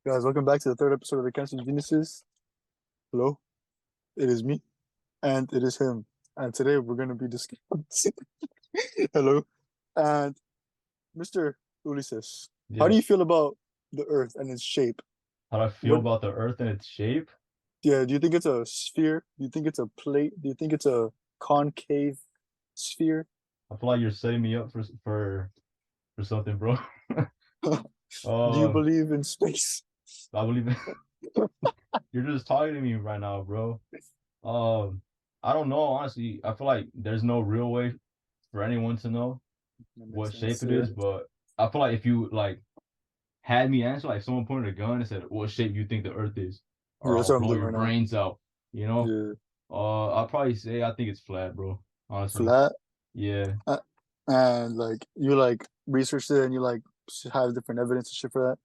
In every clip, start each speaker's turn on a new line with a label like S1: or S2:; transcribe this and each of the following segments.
S1: Guys, welcome back to the third episode of the Cancer Geniuses. Hello, it is me, and it is him. And today we're going to be discussing. Hello, and Mr. Ulises. How do
S2: Yeah.
S1: you feel about the Earth and its shape?
S2: How do I feel
S1: What?
S2: about the Earth and its shape?
S1: Yeah, do you think it's a sphere? Do you think it's a plate? Do you think it's a concave sphere?
S2: I feel like you're setting me up for something, bro.
S1: Do you
S2: Um,
S1: believe in space?
S2: I believe you're just talking to me right now, bro. Um, I don't know, honestly. I feel like there's no real way for anyone to know
S1: That makes
S2: what
S1: sense.
S2: shape it
S1: Yeah,
S2: is, but I feel like if you like had me answer, like someone pointed a gun and said, "What shape you think the Earth is?"
S1: yeah,
S2: or
S1: that's
S2: I'll
S1: what I'm
S2: blow
S1: doing
S2: your
S1: right now.
S2: brains out, you know?
S1: Yeah,
S2: I'll probably say I think it's flat, bro. Honestly.
S1: flat.
S2: Yeah.
S1: Uh, and like you like researched it and you like have different evidence and shit for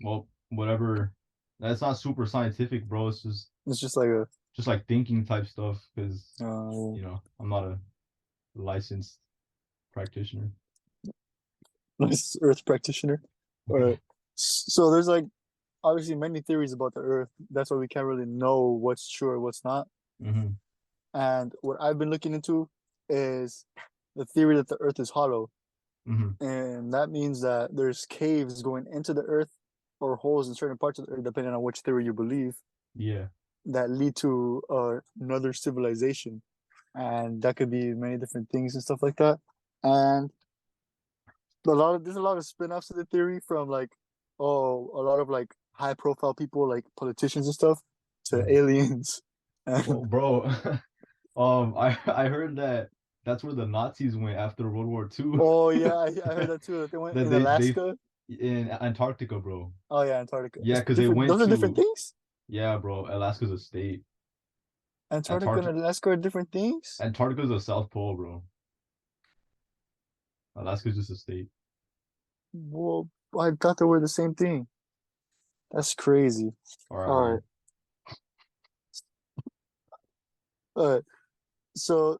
S2: Well, whatever. That's not super scientific, bro. It's
S1: that. It's just like a
S2: just like thinking type stuff because,
S1: uh,
S2: I'm not a licensed practitioner.
S1: nice Earth practitioner. All right. So there's like obviously many theories about the Earth. That's why we can't really know what's true or what's not.
S2: Hmm.
S1: And what I've been looking into is the theory that the Earth is hollow,
S2: Hmm.
S1: and that means that there's caves going into the Earth or holes in certain parts of the Earth, depending on which theory you believe,
S2: Yeah.
S1: that lead to another civilization, and that could be many different things and stuff like that. And there's a lot of spin-offs of the theory from like a lot of like high profile people like politicians and stuff to
S2: Mhm.
S1: aliens.
S2: Well,
S1: And
S2: bro, I heard that that's where the Nazis went after World War II.
S1: oh yeah, I heard that too, that they went
S2: That
S1: in
S2: they
S1: Alaska.
S2: in Antarctica, bro.
S1: Oh yeah, Antarctica.
S2: Yeah,
S1: It's
S2: because they
S1: different,
S2: went
S1: those are different
S2: to
S1: things.
S2: yeah, bro. Alaska's a state.
S1: Antarctica and
S2: Antarctica
S1: Alaska are different things.
S2: Antarctica's a South Pole, bro. Alaska's just a state.
S1: Well, I thought they were the same thing. That's crazy.
S2: All right,
S1: All right,
S2: bro.
S1: all right. So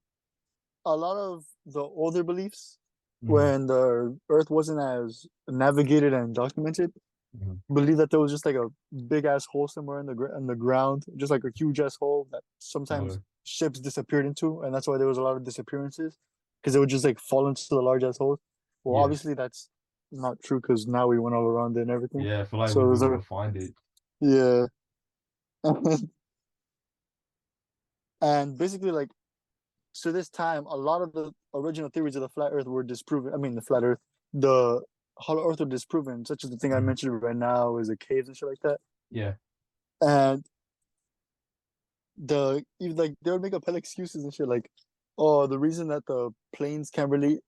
S1: a lot of the older beliefs,
S2: Hmm.
S1: when the Earth wasn't as navigated and documented,
S2: Hmm.
S1: believe that there was just like a big ass hole somewhere in the ground, just like a huge ass hole that sometimes
S2: Okay.
S1: ships disappeared into, and that's why there was a lot of disappearances because they would just like fall into the large ass hole. Well,
S2: Yeah.
S1: obviously that's not true because now we went all around it and everything.
S2: Yeah, I feel like
S1: So
S2: we'd be
S1: there's
S2: able
S1: a
S2: to find it.
S1: yeah, and basically like so this time a lot of the original theories of the flat Earth were disproven. I mean the flat Earth, the hollow Earth were disproven, such as the thing I
S2: Mhm.
S1: mentioned right now is the caves and shit like that.
S2: Yeah.
S1: And even like they would make up hell excuses and shit like, oh, the reason that the planes can't really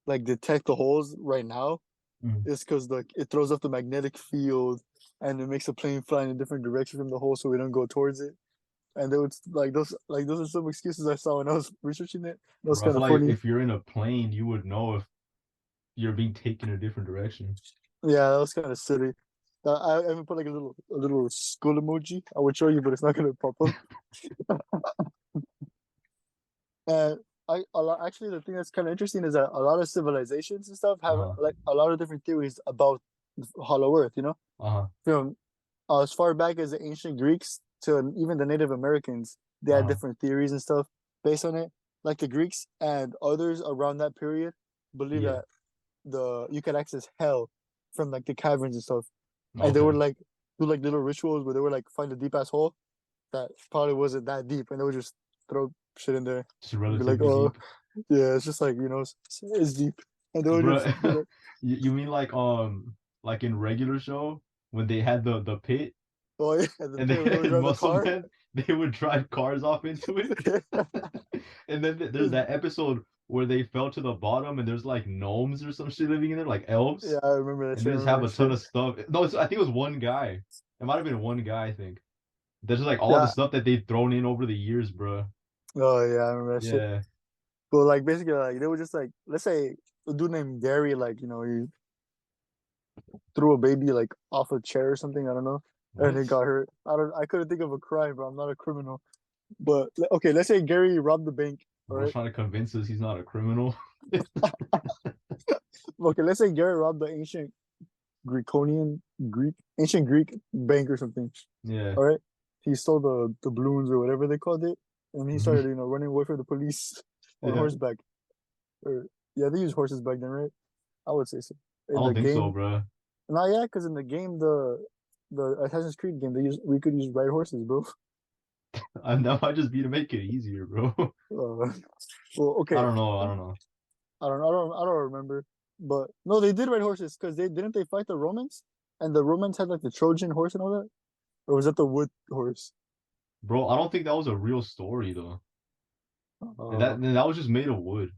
S1: like detect the holes right now
S2: Mhm.
S1: is because like it throws off the magnetic field and it makes the plane fly in a different direction from the hole so we don't go towards it. And they would like those are some excuses I saw when I was researching it. That was
S2: Bro, I
S1: kind
S2: feel
S1: of
S2: like
S1: funny.
S2: if you're in a plane, you would know if you're being taken a different direction.
S1: Yeah, that was kind of silly. I even put like a little skull emoji. I would show you, but it's not gonna pop up. And actually the thing that's kind of interesting is that a lot of civilizations and stuff have
S2: Uh-huh.
S1: like a lot of different theories about Hollow Earth.
S2: Uh-huh.
S1: From as far back as the ancient Greeks to even the Native Americans, they had
S2: Uh-huh.
S1: different theories and stuff based on it. Like the Greeks and others around that period believe
S2: Yeah.
S1: that the you could access hell from like the caverns and stuff, and they would
S2: Okay.
S1: like do like little rituals where they would like find a deep ass hole that probably wasn't that deep, and they would just throw shit in there
S2: Just
S1: and be like,
S2: relatively
S1: "Oh,
S2: deep.
S1: yeah, it's just like it's deep," and they would
S2: Bro,
S1: just be like,
S2: you mean like in regular show when they had the pit
S1: "Oh yeah," and the
S2: and
S1: pit where they would
S2: then
S1: drive the
S2: muscle
S1: car.
S2: men they would drive cars off into it? And then there's that episode where they fell to the bottom and there's like gnomes or some shit living in there, like
S1: Yeah,
S2: elves,
S1: I remember that
S2: and
S1: shit.
S2: they
S1: I
S2: just
S1: remember
S2: have
S1: that
S2: a ton
S1: shit.
S2: of stuff. No, I think it was one guy. It might have been one guy, I think. There's just like all the
S1: Yeah.
S2: stuff that they've thrown in over the years, bro.
S1: Oh yeah, I remember that shit.
S2: Yeah.
S1: But like basically like they were just like let's say a dude named Gary like he threw a baby like off a chair or something, I don't know, and he
S2: What?
S1: got hurt. I couldn't think of a crime, but I'm not a criminal. But okay, let's say Gary robbed the bank, all
S2: Bro's
S1: right?
S2: trying to convince us he's not a criminal.
S1: Okay, let's say Gary robbed the ancient ancient Greek bank or something.
S2: Yeah.
S1: All right, he stole the doubloons or whatever they called it, and he
S2: Mhm.
S1: started running away from the police on
S2: Yeah.
S1: horseback. Or yeah, they used horses back then, right? I would say so.
S2: I
S1: In
S2: don't
S1: the
S2: think so,
S1: game,
S2: bro.
S1: not yet, because in the game, the Assassin's Creed game, we could use ride horses, bro.
S2: That might just be to make it easier, bro.
S1: Well,
S2: I
S1: okay,
S2: don't know. I don't know.
S1: I don't remember, but no, they did ride horses because they fight the Romans, and the Romans had like the Trojan horse and all that, or was that the wood horse?
S2: Bro, I don't think that was a real story though.
S1: Uh,
S2: That was just made of wood.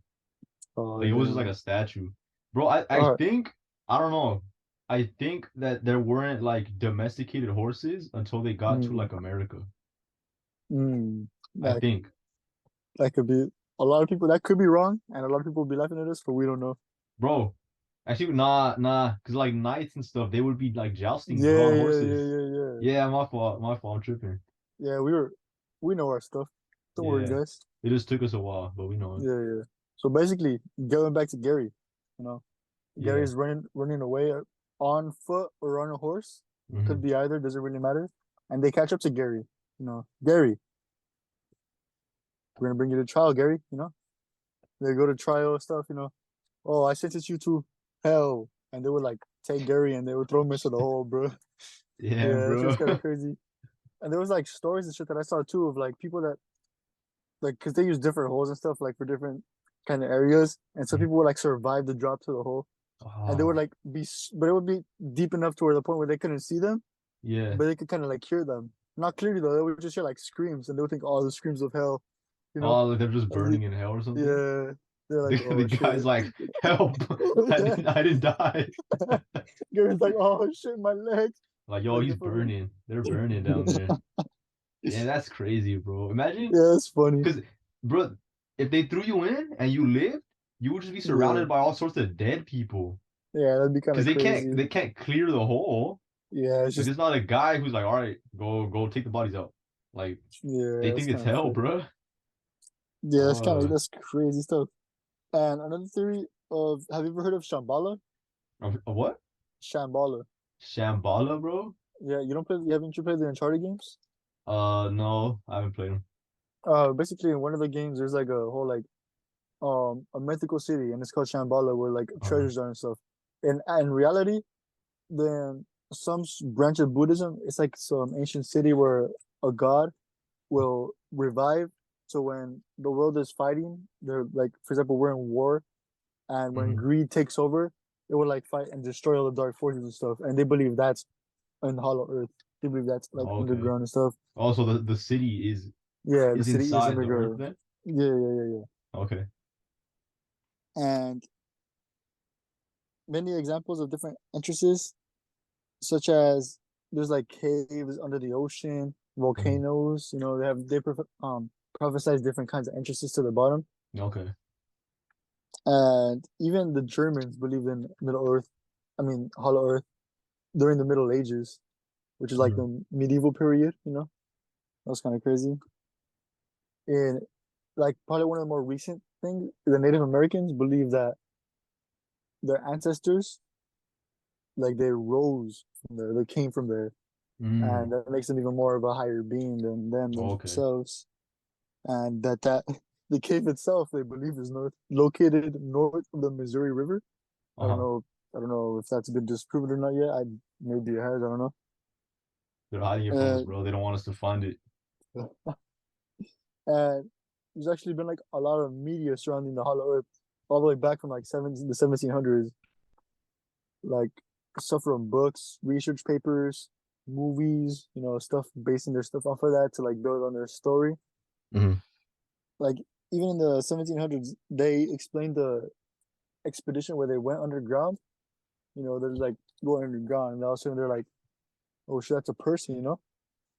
S1: oh
S2: Like it was just like a
S1: damn.
S2: statue. Bro, I
S1: All right.
S2: think I don't know. I think that there weren't like domesticated horses until they got to
S1: Mm,
S2: like America.
S1: mm,
S2: I
S1: that
S2: think.
S1: that could be a lot of people. That could be wrong, and a lot of people will be laughing at us, but we don't know.
S2: Bro, actually nah, because like knights and stuff, they would be like jousting, bro,
S1: Yeah,
S2: on
S1: yeah, yeah,
S2: horses.
S1: yeah, yeah.
S2: Yeah, my fault. My fault. I'm tripping.
S1: Yeah, we know our stuff. Don't worry,
S2: Yeah.
S1: guys.
S2: It just took us a while, but we know it.
S1: Yeah, yeah. So basically, going back to Gary, you know,
S2: Yeah.
S1: Gary's running away on foot or on a horse. Could
S2: Hmm.
S1: be either, doesn't really matter. And they catch up to Gary. Gary, we're gonna bring you to trial, Gary. They go to trial and stuff. Oh, I sentence you to hell. And they would like take Gary and they would throw him into the hole, bro.
S2: Yeah,
S1: Yeah, it's
S2: bro.
S1: just kind of crazy. And there was like stories and shit that I saw too of like people that like because they use different holes and stuff like for different kind of areas, and some people would like survive the drop to the hole, and they would
S2: Oh,
S1: like but it would be deep enough to where the point where they couldn't see them,
S2: yeah.
S1: but they could kind of like hear them. Not clearly though, they would just hear like screams, and they would think, "Oh, the screams of hell," you know.
S2: Oh, like they're just
S1: And
S2: burning in hell or something.
S1: yeah, they're like,
S2: The
S1: "Oh
S2: guy's
S1: shit."
S2: like, help!
S1: Yeah.
S2: I didn't die.
S1: Gary's like, "Oh shit, my legs!"
S2: Like, yo,
S1: Like
S2: he's
S1: the fucking
S2: burning. They're burning down there. Yeah, that's crazy, bro. Imagine,
S1: yeah, it's funny.
S2: because, bro, if they threw you in and you lived, you would just be
S1: Yeah,
S2: surrounded by all sorts of dead people.
S1: yeah, that'd be kind
S2: Because
S1: of crazy.
S2: they can't clear the hole.
S1: Yeah, it's
S2: Like,
S1: just
S2: there's not a guy who's like, all right, go take the bodies out. Like, they
S1: yeah, it's
S2: think it's
S1: kind of
S2: hell,
S1: fucked.
S2: bro.
S1: Yeah,
S2: Uh,
S1: that's crazy stuff. And another theory of have you ever heard of Shambhala?
S2: a what?
S1: Shambhala.
S2: Shambhala, bro?
S1: Yeah, you haven't played the Uncharted games?
S2: No, I haven't played them.
S1: Basically in one of the games there's like a whole like a mythical city and it's called Shambhala where like
S2: Uh-huh.
S1: treasures are and stuff. And in reality, then some branch of Buddhism, it's like some ancient city where a god will revive. So when the world is fighting, they're like, for example, we're in war, and when
S2: Hmm.
S1: greed takes over, it will like fight and destroy all the dark forces and stuff. And they believe that's in Hollow Earth. They believe that's like
S2: Okay.
S1: underground and stuff.
S2: Also, the city
S1: Yeah, the
S2: is
S1: city is
S2: inside the earth
S1: underground.
S2: then?
S1: Yeah, yeah, yeah, yeah.
S2: Okay.
S1: And many examples of different entrances, such as there's like caves under the ocean,
S2: Mhm.
S1: volcanoes. They prophesize different kinds of entrances to the bottom.
S2: Okay.
S1: And even the Germans believed in Middle Earth. I mean, Hollow Earth during the Middle Ages, which is like
S2: Mhm.
S1: the medieval period. That was kind of crazy. And like probably one of the more recent things, the Native Americans believe that their ancestors, like they rose from there, they came from there, and
S2: Mm.
S1: that makes them even more of a higher being than them
S2: Okay.
S1: themselves. And that the cave itself, they believe, is located north of the Missouri River. I don't
S2: Uh-huh.
S1: know. I don't know if that's been disproven or not yet. Maybe it has. I don't know.
S2: They're hiding it from us,
S1: And
S2: bro. They don't want us to find it.
S1: and there's actually been like a lot of media surrounding the Hollow Earth, all the way back from like the 1700s, like stuff from books, research papers, movies, stuff basing their stuff off of that to like build on their story.
S2: Hmm.
S1: Like even in the 1700s, they explained the expedition where they went underground. They're like going underground, and all of a sudden they're like, "Oh shit, that's a person."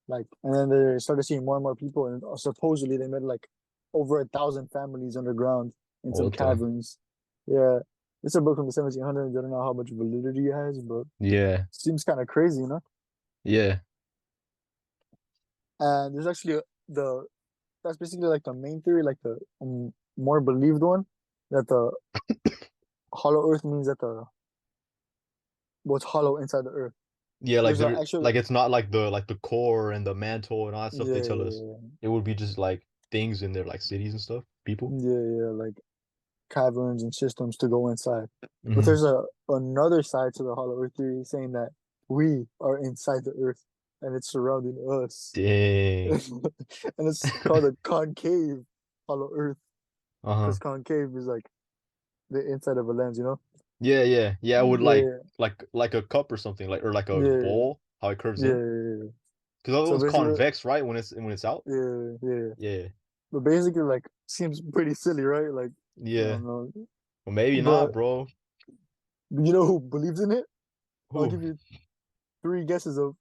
S1: Like, and then they started seeing more and more people, and supposedly they met like over 1,000 families underground in some
S2: What the?
S1: caverns. Yeah, it's a book from the 1700s. I don't know how much validity it has, but
S2: Yeah.
S1: seems kind of crazy.
S2: Yeah.
S1: And there's actually the that's basically like the main theory, like the more believed one, that the Hollow Earth means that what's hollow inside the earth.
S2: Yeah, like
S1: There's an
S2: they're
S1: actual
S2: like it's not like the core and the mantle and all that stuff they tell us.
S1: yeah,
S2: It would be just like things in there, like cities and stuff, people.
S1: like caverns and systems to go inside. But
S2: Hmm.
S1: there's a another side to the hollow earth theory saying that we are inside the earth and it's surrounding us.
S2: Dang.
S1: And it's called a concave hollow earth
S2: Uh-huh.
S1: because concave is like the inside of a lens, you know?
S2: Yeah, yeah, yeah. It would
S1: Yeah,
S2: like a cup or something, like or like a
S1: yeah,
S2: bowl, how it curves
S1: yeah,
S2: in.
S1: yeah, yeah.
S2: Because that
S1: So
S2: one's
S1: basically,
S2: convex, right? When it's out.
S1: yeah, yeah.
S2: Yeah,
S1: But basically, like, seems pretty silly, right? Like, I
S2: yeah.
S1: don't know.
S2: Well, maybe not,
S1: But
S2: bro.
S1: you know who believes in it? I'll
S2: Who?
S1: give you three guesses of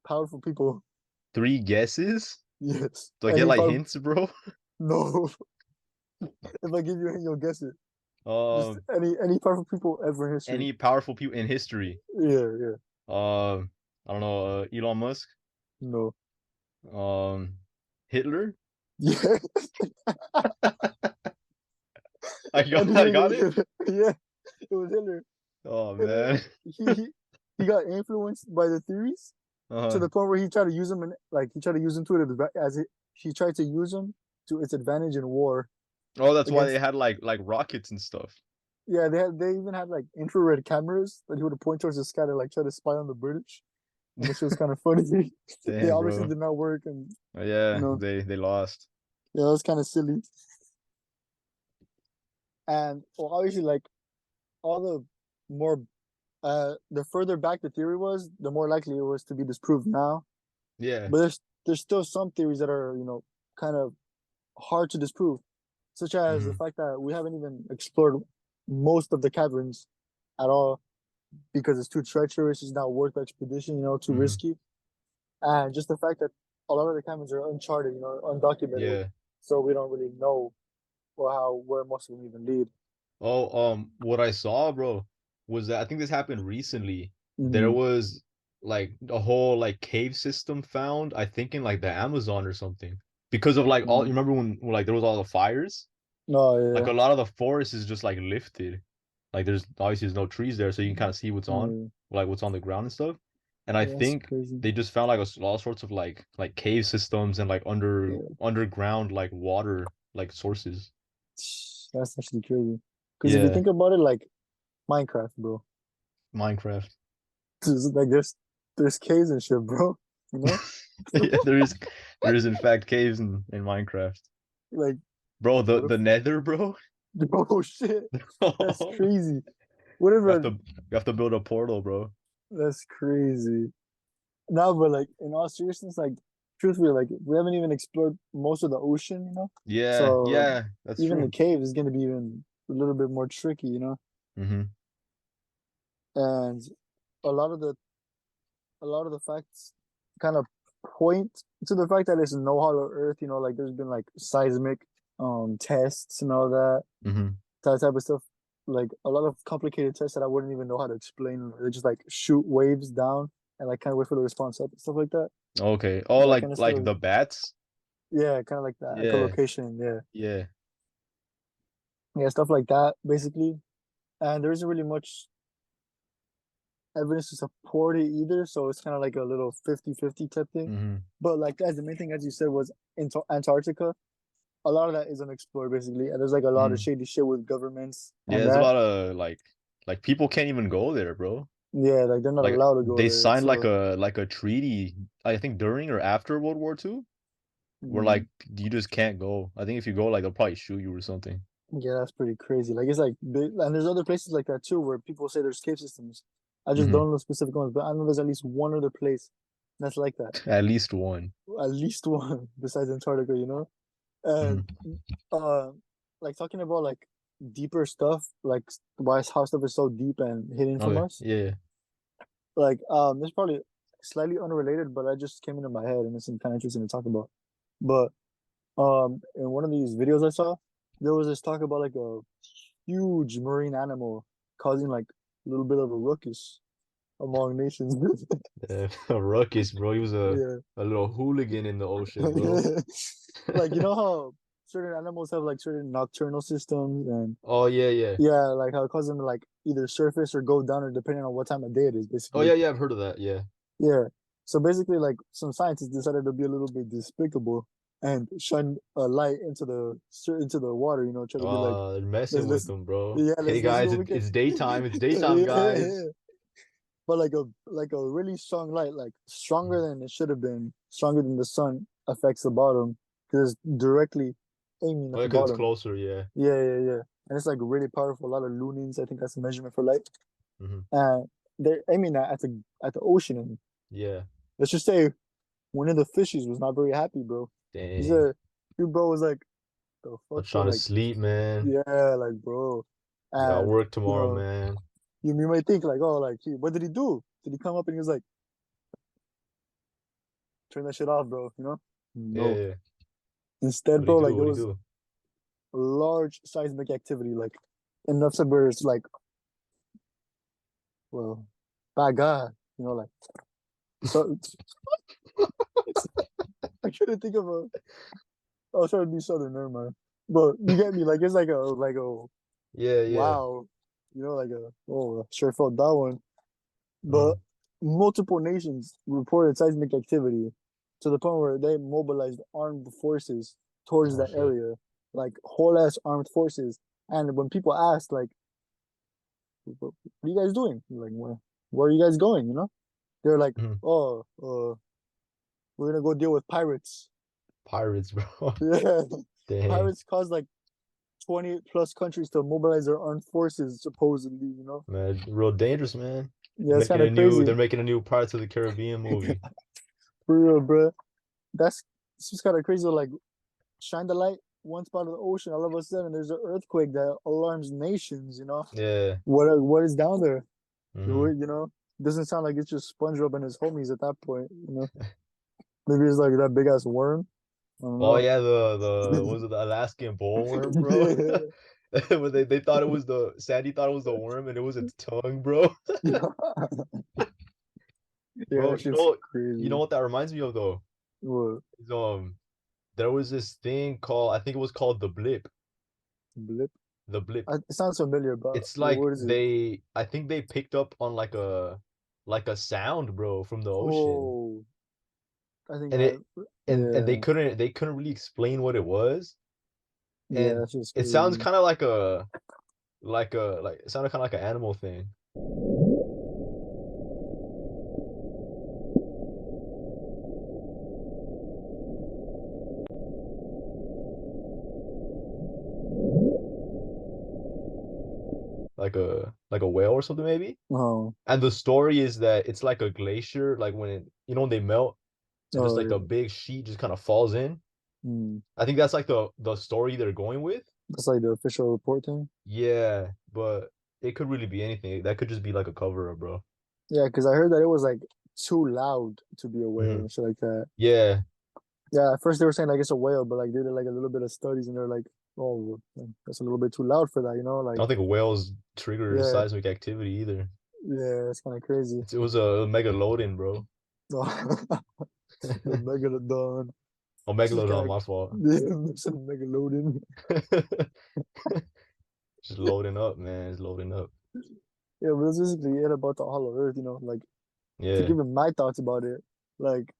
S1: powerful people.
S2: Three guesses?
S1: Yes.
S2: Do I get
S1: Any
S2: like
S1: power?
S2: hints, bro?
S1: No. If I give you a hint, you'll guess it. Just
S2: Um,
S1: any powerful people ever in history.
S2: any powerful people in history?
S1: Yeah, yeah.
S2: I don't know. Elon Musk.
S1: No.
S2: Um, Hitler.
S1: Yeah.
S2: I
S1: I
S2: got,
S1: knew
S2: I
S1: you
S2: got
S1: were
S2: it.
S1: gonna get it. Yeah, it was Hitler.
S2: Oh
S1: And
S2: man.
S1: he got influenced by the theories to
S2: Uh-huh.
S1: the point where he tried to use them and like he tried to use them to it as it he tried to use them to its advantage in war
S2: Oh, that's why they
S1: against.
S2: had like rockets and stuff.
S1: Yeah, they even had like infrared cameras that he would point towards the sky to like try to spy on the British, and this was kind of funny. They
S2: Damn,
S1: obviously
S2: bro.
S1: did not work, and you
S2: Yeah,
S1: know,
S2: they lost.
S1: yeah, that was kind of silly. And well, obviously, like all the more the further back the theory was, the more likely it was to be disproved now.
S2: Yeah.
S1: But there's still some theories that are kind of hard to disprove, such as the
S2: Hmm.
S1: fact that we haven't even explored most of the caverns at all because it's too treacherous. It's not worth the expedition, too
S2: Hmm.
S1: risky. And just the fact that a lot of the caverns are uncharted, undocumented,
S2: Yeah.
S1: so we don't really know where most of them even lead.
S2: Oh, what I saw, bro, was that I think this happened recently. There
S1: Mm-hmm.
S2: was like a whole like cave system found, I think in like the Amazon or something. Because of like all, you
S1: Mm-hmm.
S2: remember when like there was all the fires?
S1: Oh
S2: Like
S1: yeah,
S2: a lot of the forest is just like lifted. Like there's no trees there, so you can kind of see
S1: yeah,
S2: what's on the ground and stuff. And I
S1: yeah, that's
S2: think
S1: crazy.
S2: they just found like all sorts of like cave systems and like
S1: Yeah,
S2: underground like water like sources.
S1: that's actually crazy. Because if you
S2: Yeah,
S1: think about it, like Minecraft, bro,
S2: Minecraft.
S1: like there's caves and shit, bro. You know,
S2: Yeah, there is in fact caves in Minecraft.
S1: like
S2: Bro, the
S1: what if,
S2: the Nether, bro.
S1: oh shit, that's
S2: You
S1: crazy.
S2: have
S1: Whatever,
S2: to you have to build a portal, bro.
S1: that's crazy. No, but like in all seriousness, like truthfully, like we haven't even explored most of the ocean.
S2: Yeah,
S1: So
S2: yeah, that's
S1: even the
S2: true.
S1: cave is gonna be even a little bit more tricky.
S2: Hmm.
S1: And a lot of the a lot of the facts kind of point to the fact that it's no hollow earth, like there's been like seismic tests and all
S2: Hmm.
S1: that type of stuff. Like a lot of complicated tests that I wouldn't even know how to explain. They just like shoot waves down and like kind of wait for the response up and stuff like that.
S2: Okay. Oh,
S1: That
S2: like
S1: kind of
S2: like
S1: stuff.
S2: the bats?
S1: Yeah, kind of like that
S2: Yeah,
S1: echolocation. Yeah,
S2: yeah.
S1: yeah, stuff like that basically. And there isn't really much evidence to support it either, so it's kind of like a little 50-50 type thing.
S2: Hmm.
S1: But like that's the main thing, as you said, was in Antarctica. A lot of that is unexplored basically, and there's like a lot of
S2: Mm.
S1: shady shit with governments
S2: Yeah,
S1: and
S2: there's a
S1: that.
S2: lot of like people can't even go there, bro.
S1: Yeah, like they're not
S2: Like
S1: allowed to go
S2: they
S1: there.
S2: signed
S1: So
S2: like a treaty, I think during or after World War II, where
S1: mm,
S2: like you just can't go. I think if you go, like they'll probably shoot you or something.
S1: yeah, that's pretty crazy. Like it's like big, and there's other places like that too where people say there's cave systems. I just
S2: Hmm.
S1: don't know specific ones, but I know there's at least one other place that's like that.
S2: At least one.
S1: At least one besides Antarctica. And
S2: Hmm.
S1: uh, like talking about like deeper stuff, like why how stuff is so deep and hidden from
S2: Okay.
S1: us.
S2: Yeah.
S1: Like this is probably slightly unrelated, but I just came into my head and it's kind of interesting to talk about. But in one of these videos I saw, there was this talk about like a huge marine animal causing like a little bit of a ruckus among nations.
S2: Yeah. A ruckus, bro. He was
S1: Yeah.
S2: a little hooligan in the ocean, bro.
S1: Like you know how certain animals have like certain nocturnal systems, and
S2: Oh yeah.
S1: yeah, like how it causes them to like either surface or go down, or depending on what time of day it is,
S2: Oh
S1: basically.
S2: yeah, I've heard of that. Yeah.
S1: Yeah. So basically, like some scientists decided to be a little bit despicable and shine a light into the water. You know, try to be like,
S2: They're messing with
S1: let's
S2: them, bro.
S1: yeah,
S2: Hey
S1: let's see
S2: guys,
S1: what we can.
S2: it's daytime. It's daytime,
S1: Yeah,
S2: guys.
S1: but like a really strong light, like stronger
S2: Mhm.
S1: than it should have been, stronger than the sun affects the bottom because it's directly aiming
S2: Oh
S1: at
S2: yeah,
S1: the
S2: because it's
S1: bottom.
S2: closer. Yeah.
S1: Yeah. And it's like really powerful. A lot of lunins, I think that's a measurement for light.
S2: Hmm.
S1: And they're aiming at the ocean. And
S2: Yeah.
S1: let's just say one of the fishies was not very happy, bro. He
S2: Dang.
S1: said, "You bro was like, the
S2: I'm
S1: fuck, bro?
S2: trying to
S1: Like,
S2: sleep, man.
S1: yeah, like, bro."
S2: I got
S1: And
S2: work tomorrow, man.
S1: you might think like, oh, like, what did he do? Did he come up and he was like, turn that shit off, bro? You know? No.
S2: Yeah.
S1: Instead,
S2: What do
S1: bro,
S2: you
S1: like
S2: do?
S1: there
S2: What do you
S1: was
S2: do?
S1: large seismic activity, like enough to where it's like, well, by God, you know, like so. It's, I couldn't think of a. I was trying to be southern, never mind. But you get me, like it's like a
S2: Yeah.
S1: wow, you know, like a oh, I sure felt that one.
S2: Uh,
S1: But multiple nations reported seismic activity to the point where they mobilized armed forces towards
S2: oh
S1: that
S2: shit.
S1: area, like whole ass armed forces. And when people asked, like, what are you guys doing? Like, where are you guys going? You know, they're like,
S2: Mhm.
S1: oh, we're gonna go deal with pirates.
S2: Pirates, bro.
S1: Yeah,
S2: Dang.
S1: pirates caused like 20 plus countries to mobilize their armed forces, supposedly. You know,
S2: Man, real dangerous, man.
S1: yeah, it's kind of
S2: They're
S1: crazy
S2: making a new Pirates of the Caribbean movie.
S1: for real, bro. That's it's just kind of crazy. Like, shine the light one spot of the ocean, all of a sudden there's an earthquake that alarms nations. You know,
S2: Yeah.
S1: what is down there?
S2: Hmm.
S1: You know, doesn't sound like it's just SpongeBob and his homies at that point. You know, maybe it's like that big ass worm. I don't
S2: Oh
S1: know.
S2: yeah, the what was it, the Alaskan bullworm, bro?
S1: Yeah.
S2: When they thought it was the Sandy thought it was the worm and it was its tongue, bro.
S1: Yeah,
S2: Bro,
S1: that shit's
S2: you know
S1: crazy.
S2: what that reminds me of though?
S1: What?
S2: Is there was this thing called I think it was called the blip.
S1: Blip?
S2: The blip.
S1: It sounds familiar, but
S2: It's like
S1: what is it?
S2: I think they picked up on like a sound, bro, from the ocean.
S1: Oh, I think
S2: And
S1: I,
S2: it and
S1: yeah,
S2: they couldn't really explain what it was.
S1: yeah,
S2: And
S1: that shit's
S2: it sounds
S1: crazy.
S2: kind of like it sounded kind of like an animal thing. Like a whale or something maybe.
S1: Oh,
S2: And the story is that it's like a glacier, like when you know when they melt and just
S1: oh,
S2: like a
S1: yeah.
S2: big sheet just kind of falls in.
S1: Hmm.
S2: I think that's like the story they're going with.
S1: That's like the official report thing.
S2: Yeah, but it could really be anything. That could just be like a cover up, bro.
S1: Yeah, because I heard that it was like too loud to be a whale
S2: Hmm.
S1: and shit like that.
S2: Yeah,
S1: Yeah, at first they were saying like it's a whale, but like they did like a little bit of studies and they're like, oh, that's a little bit too loud for that, you know?
S2: I
S1: Like,
S2: don't think whales trigger
S1: yeah,
S2: seismic activity either.
S1: yeah, it's kind of crazy.
S2: It was a megalodon, bro.
S1: The megalodon,
S2: Oh,
S1: just
S2: megalodon,
S1: kind
S2: my fault.
S1: of yeah, some megalodon.
S2: Just loading up, man. It's loading up.
S1: Yeah, but that's basically it about the Hollow Earth, you know. Like to
S2: Yeah.
S1: give him my thoughts about it, like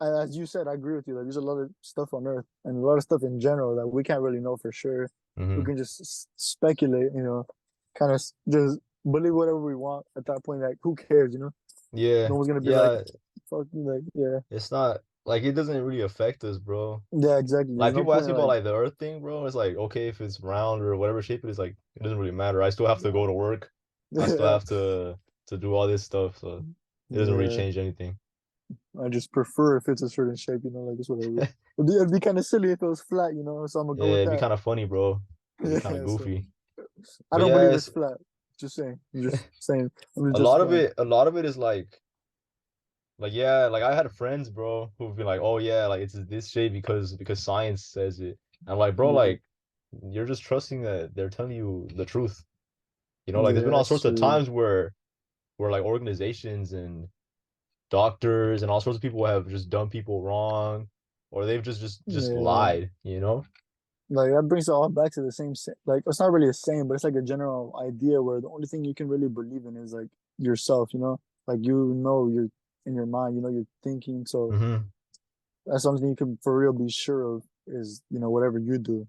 S1: as you said, I agree with you. Like there's a lot of stuff on Earth and a lot of stuff in general that we can't really know for sure. We
S2: Hmm.
S1: can just speculate, you know, kind of just believe whatever we want at that point. Like who cares, you know?
S2: Yeah.
S1: No one's gonna be like,
S2: Yeah.
S1: fuck you, like yeah,
S2: It's not like it doesn't really affect us, bro.
S1: yeah, exactly. There's
S2: Like
S1: no
S2: people ask
S1: point
S2: me
S1: in
S2: about
S1: like,
S2: like the Earth thing, bro. It's like okay if it's round or whatever shape it is, like it doesn't really matter. I still have to go to work. I still
S1: yeah,
S2: have to do all this stuff, so it doesn't really
S1: yeah.
S2: change anything.
S1: I just prefer if it's a certain shape, you know, like it's whatever. It'd be kind of silly if it was flat, you know. So I'm gonna
S2: Yeah,
S1: go with
S2: it'd be
S1: that.
S2: kind of funny, bro. It'd be kind of
S1: Yeah, so
S2: goofy.
S1: I
S2: But
S1: don't
S2: yeah,
S1: believe it's
S2: it's
S1: flat. Just saying. I'm just saying. I'm just justifying.
S2: a lot of it is like yeah, like I had friends, bro, who've been like, "Oh yeah, like it's this shape because science says it." I'm like, "Bro,
S1: Yeah,
S2: like you're just trusting that they're telling you the truth." You know, like there's
S1: yeah,
S2: been all
S1: that's
S2: sorts of
S1: true.
S2: times where like organizations and doctors and all sorts of people have just done people wrong or they've just
S1: Yeah,
S2: lied, you know?
S1: Like that brings it all back to the same, like it's not really the same, but it's like a general idea where the only thing you can really believe in is like yourself, you know? Like you're in your mind, you're thinking. So
S2: Hmm.
S1: that's something you can for real be sure of is, whatever you do.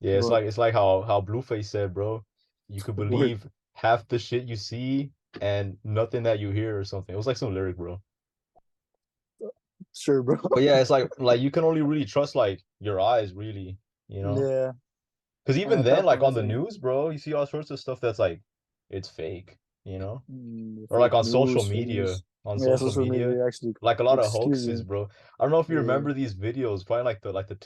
S2: Yeah,
S1: But
S2: it's like how Blueface said, bro. You could
S1: word,
S2: believe half the shit you see and nothing that you hear or something. It was like some lyric, bro.
S1: sure, bro.
S2: But yeah, it's like you can only really trust like your eyes, really, you know?
S1: Yeah.
S2: Because
S1: And
S2: even
S1: at
S2: then,
S1: that
S2: like
S1: point
S2: on
S1: it's
S2: the
S1: like
S2: news, bro, you see all sorts of stuff that's like it's fake, you know? Or like
S1: fake
S2: on social
S1: news, fake
S2: media,
S1: news.
S2: on
S1: Yeah,
S2: social
S1: social
S2: media,
S1: media actually
S2: like a lot of hoaxes,
S1: excusing.
S2: bro. I don't know if you
S1: Yeah.
S2: remember these videos, probably like the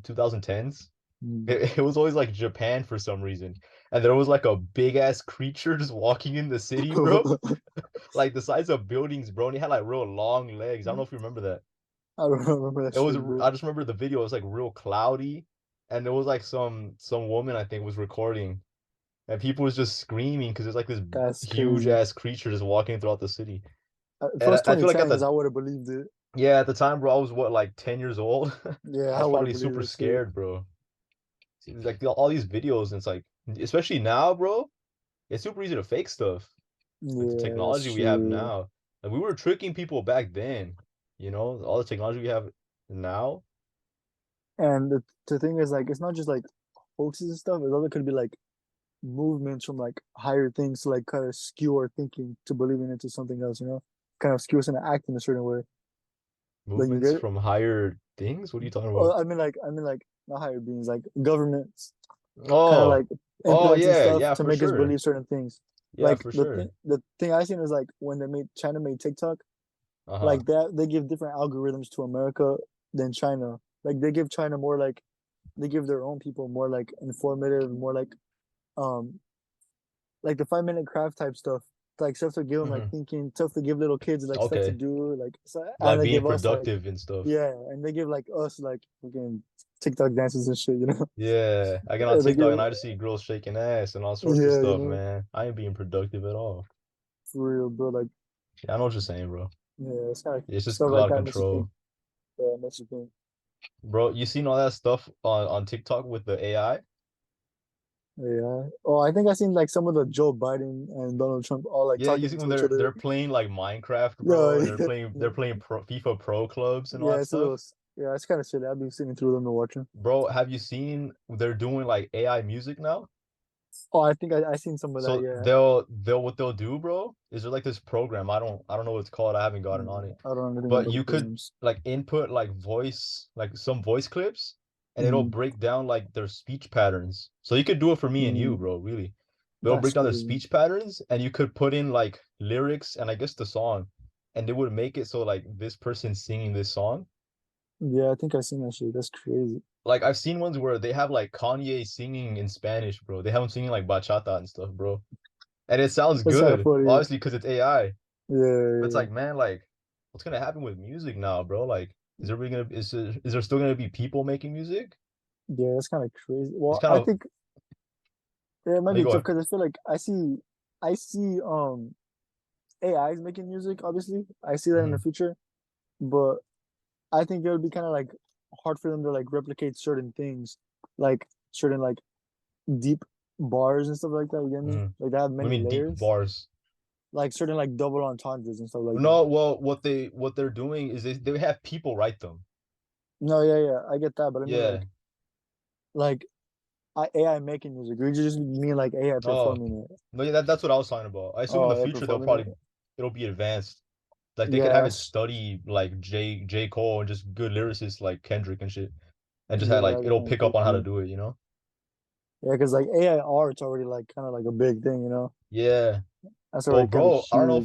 S2: 2010s.
S1: Mm.
S2: It was always like Japan for some reason. And there was like a big ass creature just walking in the city, bro. Like the size of buildings, bro. And he had like real long legs. I don't know if you remember that.
S1: I don't remember that
S2: It was
S1: shit, bro.
S2: I just remember the video was like real cloudy. And there was like some woman I think was recording. And people was just screaming because there's like this
S1: That's
S2: huge
S1: crazy.
S2: ass creature just walking throughout the city.
S1: If it
S2: And
S1: was
S2: I feel like at
S1: 2010s,
S2: the
S1: I would have believed it.
S2: yeah, at the time, bro, I was what, like 10 years old.
S1: Yeah,
S2: I
S1: I
S2: was
S1: would have
S2: probably
S1: believed
S2: super
S1: that shit.
S2: scared, bro. See, like all these videos, and it's like, especially now, bro, it's super easy to fake stuff with the
S1: Yeah, that's
S2: technology we have
S1: true.
S2: now. Like we were tricking people back then, all the technology we have now.
S1: And the thing is, like, it's not just like hoaxes and stuff. It also could be like movements from like higher things to like kind of skew our thinking to believing into something else, kind of skew us into acting a certain way. Like you
S2: Movements
S1: get it?
S2: from higher things. What are you talking about?
S1: I mean like not higher beings, like governments kind of
S2: Oh,
S1: like
S2: oh
S1: influencing
S2: yeah,
S1: stuff
S2: yeah,
S1: to
S2: for
S1: make us
S2: sure.
S1: believe certain things.
S2: Yeah,
S1: Like
S2: for
S1: the
S2: sure.
S1: thing, the thing I seen is like when China made TikTok,
S2: Uh-huh.
S1: like that they give different algorithms to America than China. Like they give China more like they give their own people more like informative, more um like the 5 minute craft type stuff, like stuff to give them like
S2: Hmm.
S1: thinking, stuff to give little kids like stuff to
S2: Okay.
S1: do, like so, and
S2: Like
S1: they
S2: being
S1: give us like
S2: productive and stuff.
S1: yeah, and they give like us like fucking TikTok dances and shit,
S2: Yeah, I get on
S1: and they
S2: TikTok
S1: give
S2: and I just see girls shaking ass and all sorts of
S1: yeah,
S2: stuff, man. I ain't being productive at all.
S1: for real, bro. Like
S2: Yeah, I know what you're saying, bro.
S1: yeah, it's kind of
S2: It's just
S1: stuff
S2: a
S1: like
S2: lot of
S1: that makes you think.
S2: control.
S1: Yeah, makes you think.
S2: Bro, you seen all that stuff on TikTok with the AI?
S1: Yeah. Oh, I think I seen like some of the Joe Biden and Donald Trump all like
S2: Yeah, you see
S1: talking
S2: when
S1: to each
S2: they're
S1: other.
S2: playing like Minecraft,
S1: No,
S2: bro, and
S1: yeah,
S2: they're playing FIFA Pro clubs and all
S1: yeah,
S2: that
S1: it's a little,
S2: stuff.
S1: yeah, it's kind of shit. I've been sitting through them and watching.
S2: Bro, have you seen they're doing like AI music now?
S1: Oh, I think I seen some of that.
S2: So
S1: Yeah.
S2: they'll what they'll do, bro, is there's like this program. I don't know what it's called. I haven't gotten on it.
S1: I don't know anything
S2: But
S1: about the
S2: you could
S1: programs.
S2: like input like voice, like some voice clips, and it'll
S1: Mm,
S2: break down like their speech patterns. So you could do it for me and you,
S1: mm,
S2: bro, really. But it'll break
S1: that's
S2: down their
S1: crazy.
S2: speech patterns, and you could put in like lyrics and I guess the song, and it would make it so like this person singing this song.
S1: Yeah, I think I seen that shit. That's crazy.
S2: Like I've seen ones where they have like Kanye singing in Spanish, bro. They have him singing like bachata and stuff, bro. And it sounds
S1: That's kind of
S2: good,
S1: funny.
S2: obviously, because it's AI.
S1: Yeah,
S2: But it's
S1: yeah,
S2: like, man, like, what's gonna happen with music now, bro? Like, is there still gonna be people making music?
S1: yeah. That's kind of crazy.
S2: It's
S1: Well,
S2: kind
S1: I
S2: of
S1: think yeah, it might
S2: you
S1: be
S2: go
S1: tough
S2: ahead.
S1: because I feel like I see AI is making music. Obviously, I see that in the
S2: Mhm.
S1: future, but I think it would be kind of like hard for them to like replicate certain things, like certain like deep bars and stuff like that. You get me?
S2: Mhm.
S1: Like they have
S2: What do
S1: many
S2: you mean deep
S1: layers,
S2: bars?
S1: like certain like double entendres and stuff like that.
S2: No, well, what they're doing is they have people write them.
S1: No, yeah, yeah, I get that, but I mean
S2: Yeah.
S1: like AI making music. Or you just mean like AI
S2: Oh,
S1: performing it?
S2: no, yeah, that's what I was talking about. I assume in
S1: Oh,
S2: the
S1: AI
S2: future
S1: performing it.
S2: it'll be advanced. Like they could
S1: Yeah,
S2: have it study like J. Cole and just good lyricists like Kendrick and shit, and just had
S1: yeah,
S2: like
S1: that'd be
S2: it'll
S1: kind of
S2: pick up on how to
S1: crazy.
S2: do it, you know?
S1: Yeah, because like AI art's already like kind of like a big thing.
S2: Yeah.
S1: That's
S2: Well,
S1: already kind of
S2: bro,
S1: huge.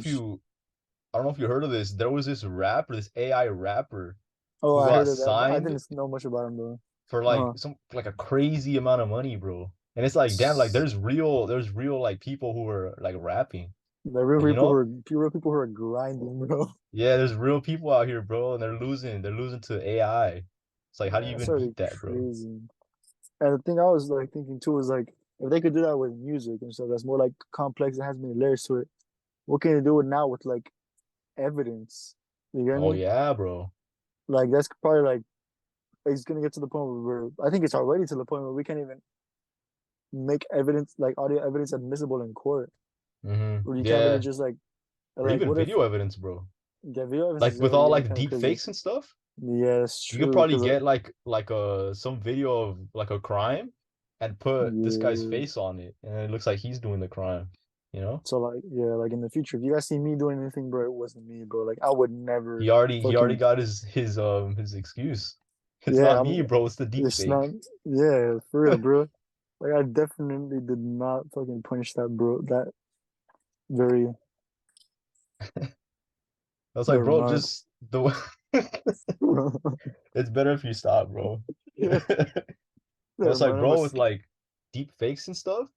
S2: I don't know if you heard of this. There was this rapper, this AI rapper,
S1: Oh,
S2: who
S1: I
S2: got
S1: heard of that, but I
S2: signed
S1: didn't know much about him though.
S2: for
S1: Uh-huh.
S2: like a crazy amount of money, bro. And it's like, damn, like there's real like people who are like rapping.
S1: The real
S2: And
S1: people who are real people who are grinding, bro.
S2: yeah, there's real people out here, bro, and they're losing to AI. It's like, how do you
S1: Yeah, that's
S2: even
S1: already
S2: beat that, bro?
S1: crazy. And the thing I was like thinking too is like if they could do that with music and stuff that's more like complex and has many layers to it, what can they do it now with like evidence? You get
S2: Oh
S1: me?
S2: yeah, bro.
S1: Like that's probably like it's gonna get to the point where I think it's already to the point where we can't even make evidence like audio evidence admissible in court, where you can't really
S2: Yeah.
S1: just
S2: Or
S1: like
S2: even
S1: what if
S2: video evidence, bro.
S1: yeah, video evidence
S2: Like
S1: is
S2: with all
S1: yeah
S2: like
S1: kind of
S2: deep
S1: crazy.
S2: fakes and stuff,
S1: Yeah, it's
S2: you could
S1: true.
S2: probably
S1: Cause
S2: get like some video of like a crime and put this guy's
S1: yeah,
S2: face on it, and it looks like he's doing the crime, you know?
S1: so like yeah, like in the future, if you guys see me doing anything, bro, it wasn't me, bro. Like I would never
S2: He already
S1: fucking
S2: got his excuse. It's
S1: yeah.
S2: not
S1: I'm.
S2: me, bro. It's the deep
S1: It's not.
S2: fake.
S1: Yeah, for real, bro. Like I definitely did not fucking punish that, bro. That very.
S2: I was like,
S1: Never
S2: bro,
S1: mind.
S2: just the it's better if you stop, bro.
S1: Yeah,
S2: I
S1: never
S2: was like,
S1: mind.
S2: bro, with like deep fakes and stuff,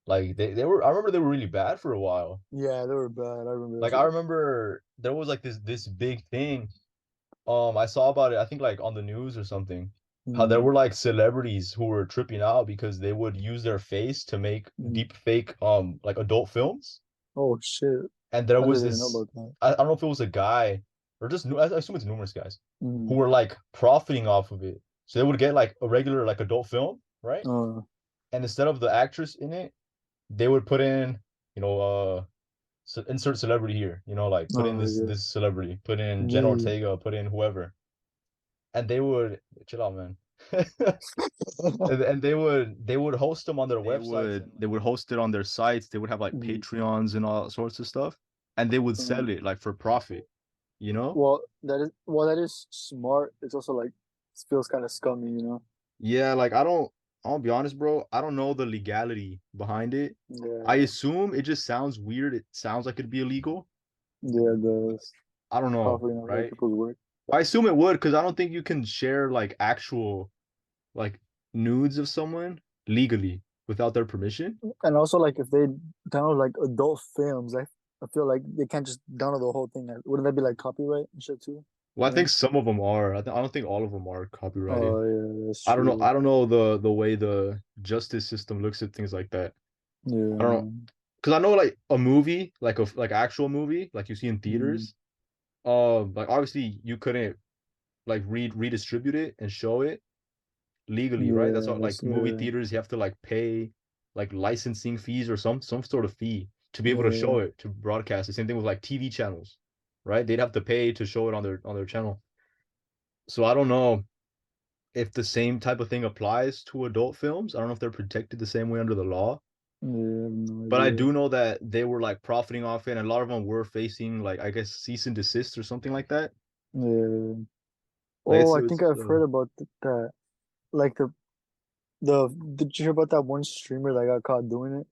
S2: like they were I remember they were really bad for a while.
S1: Yeah, they were bad. I remember that
S2: Like I
S1: shit.
S2: remember there was like this big thing. I saw about it, I think like on the news or something. How there
S1: Mm,
S2: were like celebrities who were tripping out because they would use their face to make
S1: mm.
S2: deep fake like adult films.
S1: Oh shit!
S2: And there
S1: I
S2: was
S1: didn't even know
S2: this
S1: about that.
S2: I don't know if it was a guy or just I assume it's numerous guys who
S1: Mm.
S2: were like profiting off of it. So they would get like a regular like adult film, right?
S1: Uh,
S2: And instead of the actress in it, they would put in, you know, insert celebrity here, you know, like put in
S1: yeah,
S2: this celebrity, put in Jenna
S1: yeah.
S2: Ortega, put in whoever, and they would chill out, man. And they would host them on their websites and they would host it on their sites. They would have like
S1: Mm.
S2: Patreons and all sorts of stuff, and they would
S1: Uh,
S2: sell it like for profit, you know?
S1: that is smart. It's also like it feels kind of scummy, you know.
S2: Yeah, like I'll be honest, bro. I don't know the legality behind it. I
S1: Yeah,
S2: assume it just sounds weird. It sounds like it'd be illegal.
S1: yeah. The
S2: I don't know,
S1: profiting of other
S2: right?
S1: people's work.
S2: I assume it would because I don't think you can share like actual like nudes of someone legally without their permission.
S1: And also, like, if they download like adult films, I feel like they can't just download the whole thing. Wouldn't that be like copyright and shit too?
S2: Well, I
S1: You
S2: think
S1: know?
S2: some of them are. I don't think all of them are copyrighted.
S1: Oh yeah, that's
S2: I don't know.
S1: true.
S2: I don't know the way the justice system looks at things like that. I don't know
S1: Yeah.
S2: because I know like a movie, like a like actual movie, like you see in
S1: Mm.
S2: theaters. Like obviously you couldn't like redistribute it and show it legally, right? That's
S1: Yeah,
S2: what
S1: that's
S2: like movie theaters you have to like pay like licensing fees or some sort of fee to be able to show
S1: yeah,
S2: it to broadcast. The same thing with like TV channels, right? They'd have to pay to show it on their channel. So I don't know if the same type of thing applies to adult films. I don't know if they're protected the same way under the law.
S1: yeah. I have no
S2: But I
S1: idea.
S2: do know that they were like profiting off it, and a lot of them were facing like I guess cease and desist or something like that.
S1: Yeah.
S2: Like
S1: Oh, I think
S2: it's
S1: I've heard about that. Like the did you hear about that one streamer that got caught doing it?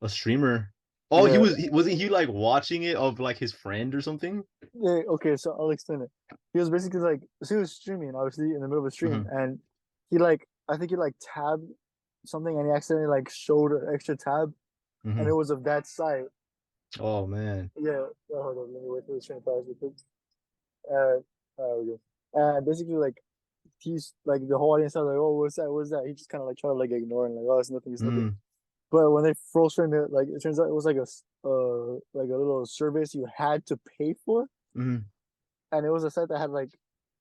S2: a streamer. Oh,
S1: Yeah,
S2: wasn't he like watching it of like his friend or something?
S1: yeah. Okay, so I'll explain it. He was basically like, so he was streaming, obviously, in the middle of a stream,
S2: Hmm.
S1: and I think he like tabbed something, and he accidentally like showed an extra tab, and it
S2: Hmm.
S1: was of that site.
S2: Oh man.
S1: Yeah. Oh, hold on, let me wait for the stream to pass real quick. Uh, there we go. And basically, like he's like the whole audience was like, "Oh, what's that? What's that?" He just kind of like tried to like ignore and like, "Oh, it's nothing. It's nothing."
S2: Mm,
S1: But when they froze in it, like it turns out it was like a little service you had to pay for,
S2: mm.
S1: and it was a site that had like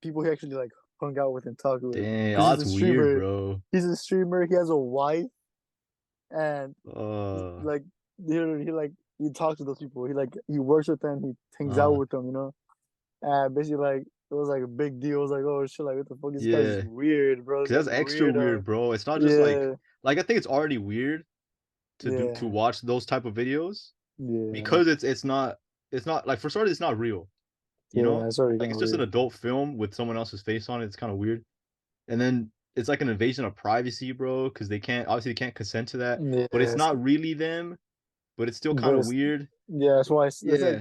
S1: people he actually like hung out with and talked with
S2: Dang,
S1: because
S2: oh,
S1: he's
S2: that's
S1: a
S2: weird,
S1: streamer.
S2: bro.
S1: He's a streamer. He has a wife, and
S2: Uh,
S1: like he like he talks to those people. He works with them. He hangs out
S2: uh,
S1: with them. And basically like it was like a big deal. It was like, oh shit, like what the fuck? This guy's
S2: yeah.
S1: weird, bro. This
S2: Cause that's
S1: guy's
S2: extra
S1: weirdo.
S2: weird, bro. It's not just
S1: Yeah,
S2: like I think it's already weird to
S1: yeah,
S2: watch those type of videos
S1: yeah,
S2: because it's not like for starters it's not real, you
S1: yeah.
S2: know?
S1: It's already
S2: Like
S1: kind
S2: it's
S1: of
S2: just an
S1: weird.
S2: adult film with someone else's face on it. It's kind of weird. And then it's like an invasion of privacy, bro, because they can't consent to that. But it's
S1: Yes,
S2: not really them, but it's still kind
S1: but
S2: of
S1: it's
S2: weird.
S1: yeah.
S2: Yeah.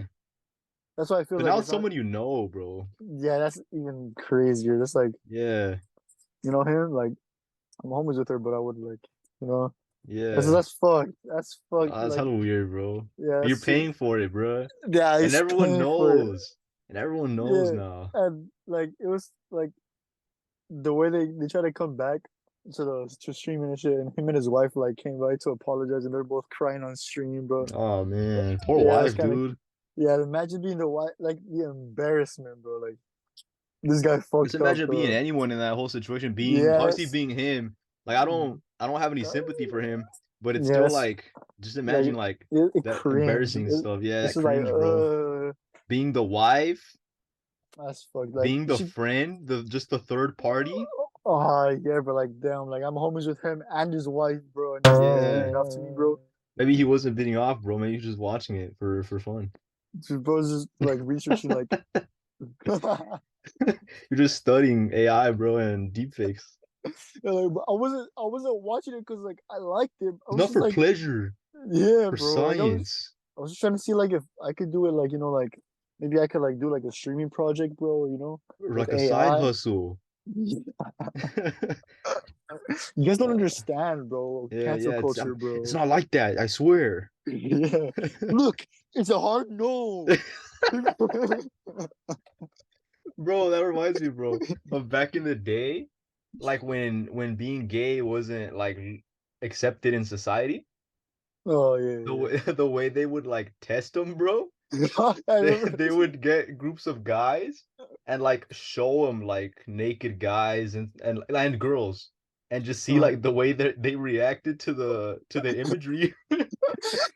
S1: That's why I feel
S2: But
S1: like
S2: now
S1: it's
S2: it's
S1: not.
S2: someone you know, bro.
S1: Yeah, that's even crazier. That's like
S2: Yeah.
S1: you know him. Like I'm homies with her, but I would like you know.
S2: Yeah.
S1: That's fucked. That's fucked.
S2: That's
S1: Like
S2: hella weird, bro.
S1: yeah,
S2: But you're paying for it, bro.
S1: yeah.
S2: And
S1: He's
S2: everyone
S1: paying for it.
S2: knows. And everyone knows
S1: Yeah,
S2: now.
S1: and like it was like the way they try to come back to streaming and shit, and him and his wife like came by to apologize, and they're both crying on stream, bro.
S2: Oh man. Poor
S1: Yeah, it's
S2: wife,
S1: kind of
S2: dude.
S1: yeah. Imagine being the wife, like the embarrassment, bro. Like This guy
S2: Just
S1: fucked up,
S2: imagine being
S1: bro.
S2: anyone in that whole situation, being obviously
S1: Yes.
S2: being him. Like I don't have any sympathy for him, but it's still
S1: Yes.
S2: like just
S1: Like
S2: imagine like
S1: it
S2: that
S1: cringe.
S2: embarrassing stuff. Yeah,
S1: It's
S2: that
S1: just like
S2: cringe, bro. Being the wife,
S1: that's fucked. Like
S2: being the
S1: she
S2: friend, the just the third party.
S1: oh yeah, but like damn, like I'm homies with him and his wife, bro, and he's beating
S2: Yeah.
S1: off to me, bro.
S2: Maybe he wasn't bidding off, bro. Maybe he was just watching it for fun.
S1: Bro's just like researching like
S2: You're just studying AI, bro, and deepfakes.
S1: like, but I wasn't watching it because like I liked him. I
S2: It's
S1: was
S2: not
S1: just
S2: for
S1: like,
S2: pleasure,
S1: yeah,
S2: for
S1: bro. Like
S2: science.
S1: I was just trying to see like if I could do it like like maybe I could like do like a streaming project, bro.
S2: Or
S1: With
S2: like a side
S1: AI.
S2: hustle.
S1: You guys don't
S2: Uh,
S1: understand, bro.
S2: yeah,
S1: Cancel
S2: yeah.
S1: culture,
S2: It's
S1: bro.
S2: not like that. I swear.
S1: Yeah. Look, it's a hard no.
S2: Bro, that reminds me, bro, of back in the day, like when being gay wasn't like accepted in society.
S1: Oh
S2: The
S1: yeah,
S2: way the way they would like test them, bro.
S1: yeah. I remember.
S2: They would get groups of guys and like show them like naked guys and girls and just see
S1: Uh,
S2: like the way that they reacted to the imagery.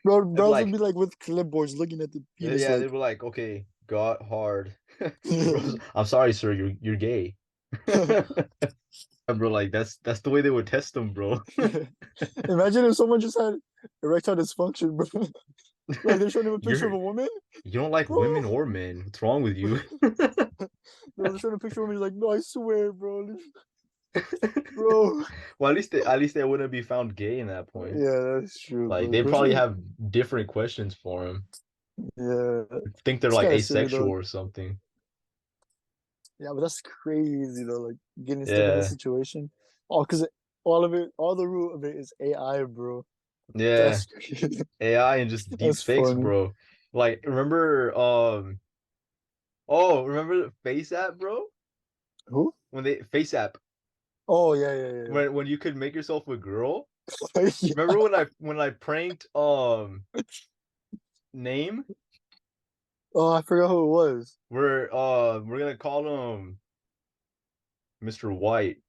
S1: bro,
S2: And
S1: bros would
S2: like
S1: be like with clipboards looking at the penis,
S2: yeah, they
S1: like,
S2: were like, okay, got hard. Bro, I'm sorry, sir, you're gay. Bro, like that's the way they would test them, bro.
S1: imagine if someone just had erectile dysfunction, bro. Like they're showing him a picture of
S2: You're
S1: a woman,
S2: you don't like
S1: bro.
S2: women or men. What's wrong with you?
S1: They're showing a picture of him. He's like, no, I swear, bro, bro.
S2: Well, at least they wouldn't be found gay in that point.
S1: Yeah, that's true,
S2: Like
S1: bro.
S2: they
S1: Girls
S2: probably
S1: are,
S2: have different questions for him.
S1: yeah,
S2: Think they're
S1: it's
S2: like
S1: kind of silly
S2: asexual
S1: though.
S2: or something.
S1: Yeah, but that's crazy though. Like getting stuck in this
S2: Yeah.
S1: situation. Oh, because all of it, all the root of it is AI, bro.
S2: Yeah.
S1: That's crazy.
S2: AI and just deep
S1: That's
S2: fakes,
S1: funny.
S2: bro. Like remember oh, remember Face App, bro?
S1: Who?
S2: When they Face App,
S1: Oh yeah, yeah,
S2: when you could make yourself a girl?
S1: yeah.
S2: Remember
S1: Yeah.
S2: when I pranked Name?
S1: Oh, I forgot who it was.
S2: We're gonna call him Mr. White.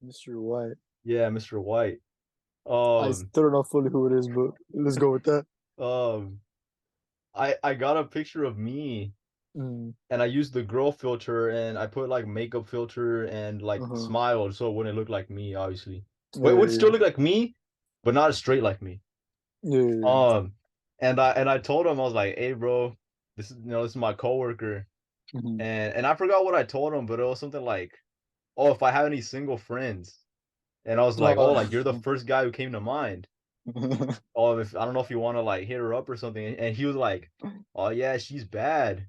S1: Mr. White.
S2: Yeah, Mr. White.
S1: I
S2: Um
S1: still don't know fully who it is, but let's go with that.
S2: um I got a picture of me
S1: Mm,
S2: and I used the girl filter and I put like makeup filter and like
S1: uh-huh.
S2: smiled so it wouldn't look like me, obviously.
S1: Yeah,
S2: Well, it would still
S1: yeah,
S2: look like me, but not straight like me.
S1: yeah, yeah.
S2: Um, and I told him I was like, "Hey, bro, this is my coworker,"
S1: Mhm.
S2: and I forgot what I told him, but it was something like, "Oh, if I have any single friends," and I was like, "Oh, like you're the first guy who came to mind." Oh, if I don't know if you want to like hit her up or something, and he was like, "Oh yeah, she's bad,"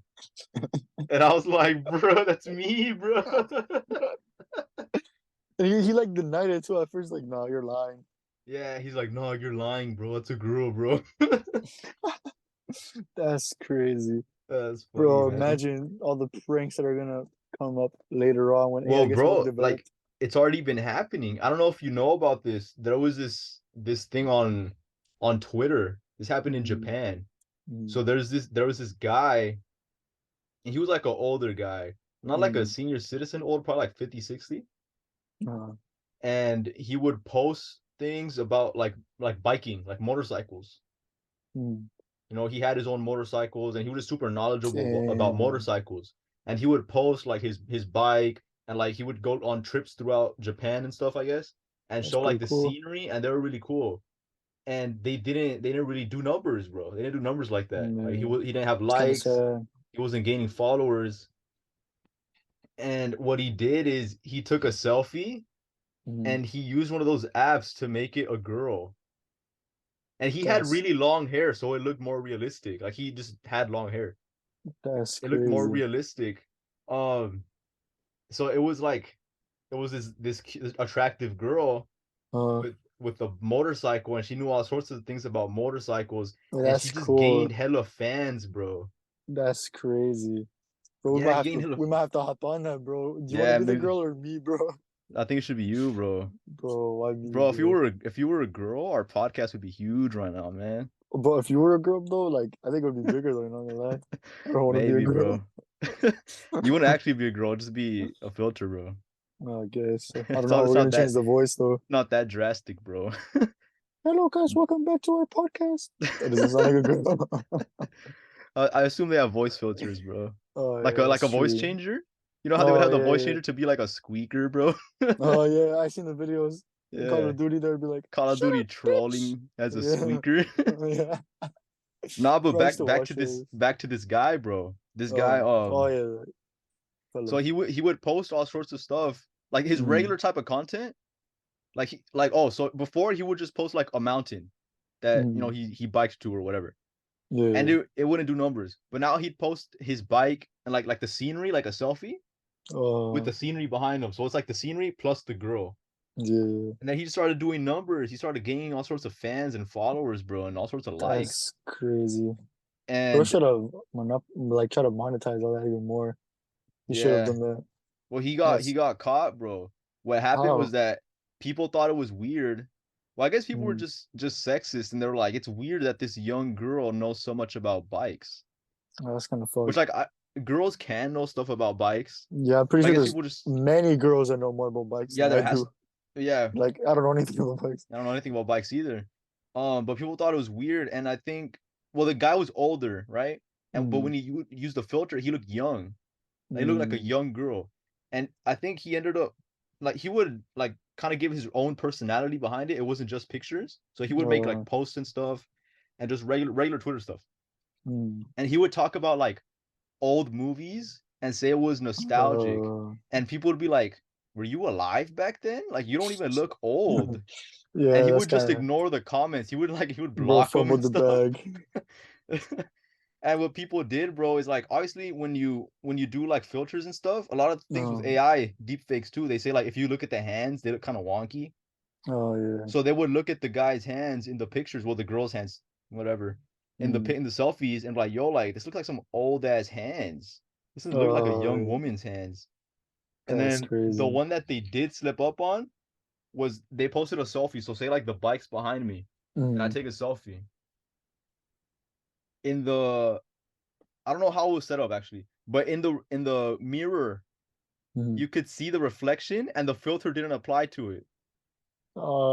S2: and I was like, "Bro, that's me, bro."
S1: And he like denied it too at first, like, no, you're lying.
S2: Yeah, he's like, "No, you're lying, bro. It's a girl, bro."
S1: That's crazy.
S2: That's funny,
S1: Bro,
S2: man.
S1: imagine all the pranks that are gonna come up later on when AI
S2: Well,
S1: gets more
S2: bro, like
S1: developed.
S2: it's already been happening. I don't know if you know about this. There was this thing on Twitter. This happened in
S1: Mm,
S2: Japan.
S1: mm,
S2: So there was this guy, and he was like an older guy, not like a
S1: mm,
S2: senior citizen, old, probably like 50, 60.
S1: uh,
S2: And he would post things about like biking, like motorcycles.
S1: mm.
S2: You know, he had his own motorcycles and he was super knowledgeable about
S1: Damn,
S2: motorcycles. And he would post like his bike and like he would go on trips throughout Japan and stuff, I guess, and
S1: that's
S2: show like
S1: pretty
S2: the
S1: cool.
S2: scenery and they were really cool. And they didn't really do numbers, bro. They didn't do numbers like that. Like
S1: Mm,
S2: he didn't have
S1: it's kind of
S2: likes,
S1: sad.
S2: he wasn't gaining followers. And what he did is he took a selfie
S1: Mm,
S2: and he used one of those apps to make it a girl. And he had
S1: that's
S2: really long hair, so it looked more realistic. Like he just had long hair.
S1: that's
S2: It looked more
S1: crazy.
S2: realistic. Um, so it was like it was this attractive girl
S1: Uh,
S2: with a motorcycle, and she knew all sorts of things about motorcycles, and she
S1: that's
S2: just gained
S1: cool.
S2: hella fans, bro.
S1: That's crazy. Bro,
S2: Yeah, gained hella.
S1: we might have to hop on that, bro. Do you want to
S2: Yeah,
S1: be the
S2: maybe
S1: girl or me, bro?
S2: I think it should be you, bro.
S1: Bro, why me,
S2: Bro,
S1: bro?
S2: if you were a girl, our podcast would be huge right now, man.
S1: But if you were a girl though, like I think it would be bigger though, you're not gonna lie. I don't want to be a
S2: Maybe,
S1: girl.
S2: bro. You wouldn't actually be a girl, just be a filter, bro.
S1: I guess. I don't
S2: It's
S1: know
S2: not,
S1: how
S2: it's
S1: we're gonna
S2: not
S1: change
S2: that
S1: the voice though.
S2: not that drastic, bro.
S1: Hello guys, welcome back to our podcast. That doesn't sound like a girl.
S2: I assume they have voice filters, bro.
S1: Oh
S2: Like
S1: yeah,
S2: a
S1: that's
S2: voice
S1: true.
S2: changer. You know how they would
S1: Oh
S2: have the voice
S1: yeah, yeah.
S2: changer to be like a squeaker, bro?
S1: Oh yeah, I seen the videos in Call
S2: Yeah.
S1: of Duty. They'd be like,
S2: Call of
S1: "Shut
S2: Duty
S1: up, bitch."
S2: trolling as a
S1: Yeah,
S2: squeaker.
S1: yeah.
S2: Nah, but
S1: Bro, I used to watch those.
S2: back to this guy, bro. This guy,
S1: Oh yeah,
S2: so
S1: fella.
S2: he would post all sorts of stuff, like his
S1: Mm,
S2: regular type of content. Like oh, so before he would just post like a mountain that
S1: mm,
S2: he biked to or whatever, and
S1: yeah.
S2: it wouldn't do numbers. But now he'd post his bike and like the scenery, like a selfie with
S1: Uh,
S2: the scenery behind him. So it's like the scenery plus the girl.
S1: yeah.
S2: And then he started doing numbers. He started gaining all sorts of fans and followers, bro, and all sorts of likes.
S1: That's crazy. Bro
S2: And
S1: should have like try to monetize all that even more. He should have
S2: yeah,
S1: done that.
S2: well, he
S1: That's
S2: got caught, bro. What happened was
S1: how.
S2: that people thought it was weird. Well, I guess people were
S1: Mm,
S2: just sexist, and they were like, it's weird that this young girl knows so much about bikes.
S1: that's kind of
S2: Which
S1: fucked.
S2: like girls can know stuff about bikes.
S1: Yeah, I'm pretty
S2: But I
S1: sure
S2: guess
S1: there's
S2: people just
S1: many girls that know more about bikes
S2: yeah,
S1: than I
S2: there has
S1: do.
S2: yeah.
S1: Like I don't know anything about bikes.
S2: I don't know anything about bikes either. But people thought it was weird, and I think well, the guy was older, right? And but when
S1: Mm,
S2: he used the filter, he looked young. Like, he looked like a
S1: mm,
S2: young girl, and I think he ended up like he would like kind of give his own personality behind it. It wasn't just pictures, so he would make like
S1: uh,
S2: posts and stuff, and just regular Twitter stuff.
S1: mm,
S2: And he would talk about like old movies and say it was nostalgic,
S1: uh,
S2: and people would be like, "Were you alive back then? Like you don't even look old." And
S1: yeah,
S2: he
S1: that's
S2: would just
S1: kind of
S2: ignore the comments. He would
S1: bro
S2: block them and
S1: fumbled the
S2: stuff.
S1: bag.
S2: And what people did, bro, is like obviously when you do like filters and stuff, a lot of things with
S1: Um,
S2: AI deepfakes too. They say like if you look at the hands, they look kind of wonky.
S1: oh yeah.
S2: So they would look at the guy's hands in the pictures, well, the girl's hands, whatever,
S1: Mm,
S2: in the selfies, and like, yo, like this looks like some old ass hands. This doesn't look like a young
S1: oh,
S2: woman's hands. And
S1: that's
S2: then the
S1: crazy.
S2: one that they did slip up on was they posted a selfie. So say like the bike's behind me, and I
S1: Mm,
S2: take a selfie in the I don't know how it was set up actually, but in the mirror,
S1: mm.
S2: you could see the reflection and the filter didn't apply to it.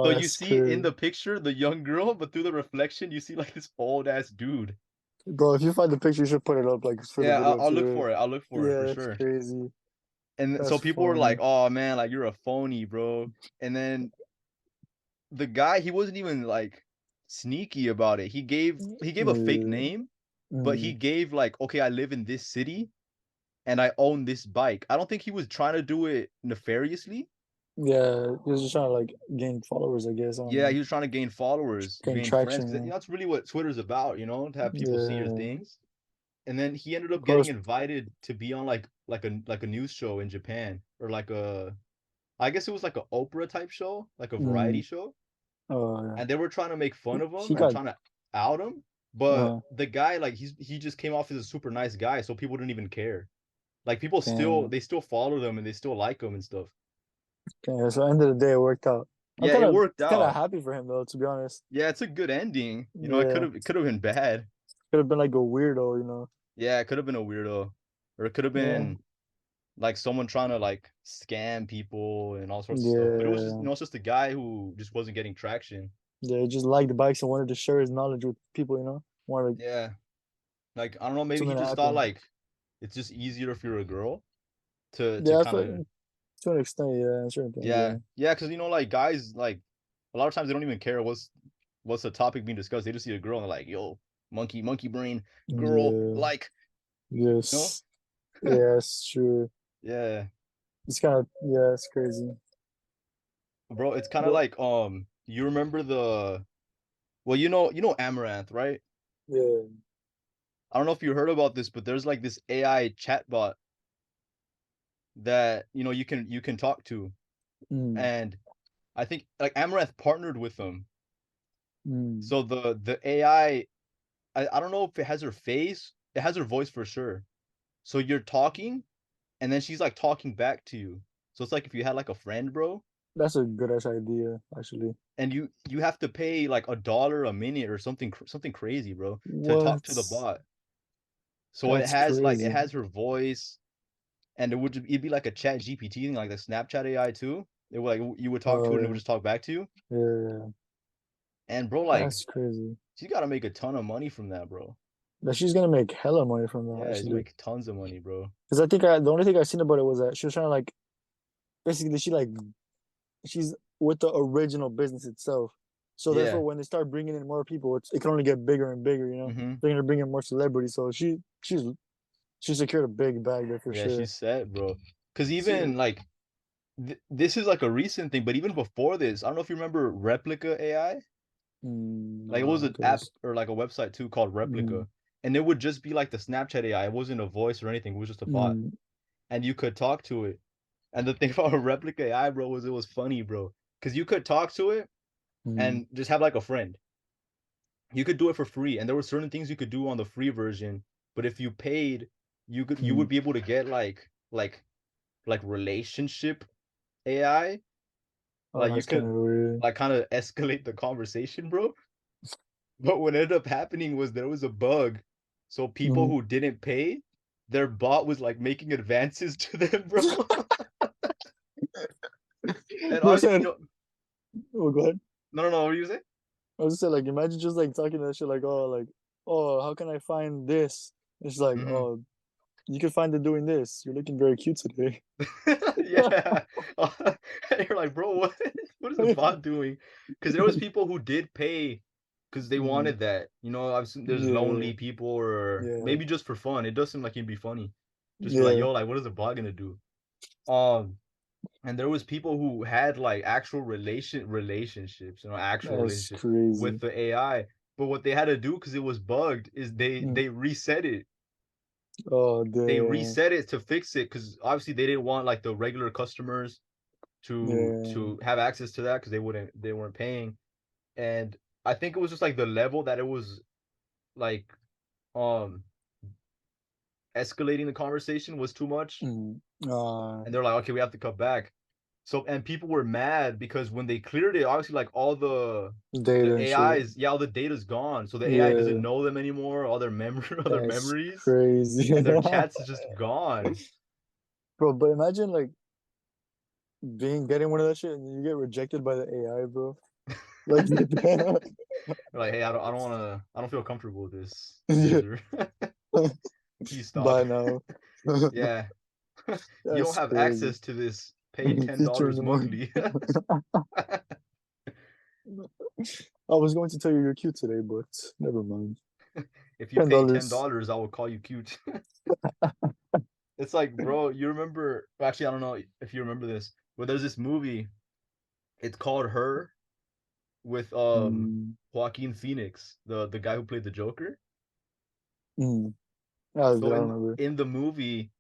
S2: So
S1: Oh,
S2: you
S1: that's
S2: see in the
S1: crazy.
S2: picture the young girl, but through the reflection, you see like this old ass dude.
S1: Bro, if you find the picture, you should put it up like for the
S2: Yeah,
S1: video
S2: I'll look
S1: too.
S2: for it. I'll look for it
S1: Yeah,
S2: for
S1: that's
S2: sure.
S1: crazy.
S2: And
S1: That's
S2: so people were like,
S1: funny.
S2: "Oh man, like you're a phony, bro." And then the guy, he wasn't even like sneaky about it. He gave a fake
S1: Yeah.
S2: name, but he
S1: Mm.
S2: gave like, "Okay, I live in this city and I own this bike." I don't think he was trying to do it nefariously.
S1: Yeah, he was just trying to like gain followers, I guess. I don't
S2: Yeah,
S1: know.
S2: he was trying to gain followers,
S1: Gain
S2: gain friends,
S1: traction,
S2: because
S1: yeah.
S2: that's really what Twitter's about, to have people see your
S1: Yeah,
S2: things. And then he ended
S1: of
S2: up getting
S1: course.
S2: invited to be on like a news show in Japan, or like a I guess it was like a Oprah type show, like a variety
S1: Mm.
S2: show.
S1: Oh, yeah.
S2: And they were trying to make fun of
S1: He
S2: him and
S1: got,
S2: trying to out him, but
S1: uh,
S2: the guy like he just came off as a super nice guy, so people didn't even care. Like people still
S1: damn.
S2: they still follow them and they still like him and stuff.
S1: Okay, so end of the day, it worked out.
S2: Yeah, it worked
S1: Kind of
S2: out.
S1: happy for him though, to be honest.
S2: Yeah, it's a good ending.
S1: Yeah,
S2: It could have been bad.
S1: could have been like a weirdo.
S2: Yeah, it could have been a weirdo, or it could have
S1: Yeah,
S2: been like someone trying to like scam people and all sorts of stuff. But it was just
S1: yeah,
S2: it's just a guy who just wasn't getting traction.
S1: yeah. He just liked the bikes and wanted to share his knowledge with people. Wanted
S2: Yeah, like I don't know, maybe he
S1: something to
S2: just thought
S1: happen.
S2: like it's just easier if you're a girl to
S1: Yeah,
S2: kind of
S1: to an extent, yeah, certain things,
S2: yeah
S1: yeah.
S2: yeah because like guys like a lot of times they don't even care what's the topic being discussed. They just see a girl and they're like, yo, monkey brain girl,
S1: Yeah.
S2: like you know
S1: Yes. Yeah, it's true.
S2: yeah,
S1: It's kind of yeah, it's crazy.
S2: bro. It's kind of
S1: But
S2: like you remember the well, you know Amaranth, right?
S1: yeah.
S2: I don't know if you heard about this, but there's like this AI chatbot that you can talk to,
S1: Mm,
S2: and I think like Amaranth partnered with them.
S1: mm.
S2: So the AI, I don't know if it has her face, it has her voice for sure. So you're talking, and then she's like talking back to you. So it's like if you had like a friend, bro,
S1: That's a good ass idea, actually.
S2: and you have to pay like $1 a minute or something crazy, bro, to talk
S1: What?
S2: to the bot. So it
S1: That's
S2: has like it
S1: crazy.
S2: has her voice, and it'd be like a Chat GPT thing, like the Snapchat AI too. It would like you would talk to it and it would
S1: Oh
S2: just talk back to you.
S1: yeah, yeah.
S2: And bro, like
S1: That's crazy.
S2: she's got to make a ton of money from that, bro.
S1: But she's gonna make hella money from that
S2: Yeah, she's gonna
S1: actually.
S2: make tons of money, bro.
S1: Because I think the only thing I've seen about it was that she was trying to like basically she's with the original business itself. So therefore,
S2: Yeah.
S1: when they start bringing in more people, it can only get bigger and bigger. You know,
S2: Mm-hmm.
S1: they're gonna bring in more celebrities. So she secured a big bag there for
S2: Yeah,
S1: sure.
S2: she's set, bro. Cause
S1: So,
S2: even like this is like a recent thing, but even before this, I don't know if you remember Replica AI. Like it was
S1: nah,
S2: an app
S1: cause
S2: or like a website too called
S1: mm,
S2: Replica, and it would just be like the Snapchat AI. It wasn't a voice or anything. It was just a bot,
S1: mm,
S2: and you could talk to it. And the thing about Replica AI, bro, was it was funny, bro, because you could talk to it
S1: mm,
S2: and just have like a friend. You could do it for free, and there were certain things you could do on the free version, but if you paid, you
S1: mm.
S2: would be able to get like relationship AI.
S1: Oh,
S2: Like you
S1: that's kind
S2: could
S1: of weird.
S2: like kind of escalate the conversation, bro. But what ended up happening was there was a bug. So people
S1: Mm.
S2: who didn't pay, their bot was like making advances to them, bro. And
S1: You
S2: obviously,
S1: said, oh, go ahead.
S2: no, what were you saying?
S1: I was just saying, like, imagine just like talking that shit, like, oh, how can I find this? It's like,
S2: Hmm.
S1: oh, you can find it doing this. You're looking very cute today.
S2: Yeah. And you're like, bro, what is the bot doing? Because there was people who did pay because they
S1: Mm,
S2: wanted that. You know, I've seen there's
S1: yeah,
S2: lonely people or
S1: yeah,
S2: maybe just for fun. It does seem like it'd be funny. Just be like,
S1: yeah.
S2: yo, like, what is the bot gonna do? Um, and there was people who had like actual relationships, actual
S1: That's
S2: relationships with
S1: crazy.
S2: the AI. But what they had to do because it was bugged is they
S1: Mm.
S2: they reset it.
S1: Oh,
S2: They
S1: damn.
S2: reset it to fix it because obviously they didn't want like the regular customers to
S1: Yeah.
S2: have access to that because they weren't paying. And I think it was just like the level that it was like um escalating the conversation was too much.
S1: Mm.
S2: And they're like, okay, we have to cut back. So and people were mad because when they cleared it, obviously like all
S1: Data
S2: the
S1: and shit.
S2: AIs, yeah, all the data's gone. So the AI doesn't
S1: Yeah,
S2: know them anymore, all their memory, all their
S1: that's
S2: memories,
S1: crazy.
S2: and their chats is just gone.
S1: Bro, but imagine like getting one of that shit and you get rejected by the AI, bro. Like,
S2: They're like, hey, I don't feel comfortable with this
S1: yeah.
S2: user. Please stop.
S1: Bye now.
S2: Yeah. You don't
S1: That's
S2: have
S1: crazy.
S2: access to this. Pay
S1: Featuring
S2: $10
S1: the money.
S2: monthly.
S1: I was going to tell you you're cute today, but never mind.
S2: If you pay ten
S1: $10.
S2: dollars, I will call you cute. It's like, bro, you remember? Actually, I don't know if you remember this, but there's this movie. It's called Her with
S1: Mm,
S2: Joaquin Phoenix, the guy who played the Joker.
S1: mm. I
S2: So
S1: remember.
S2: in the movie,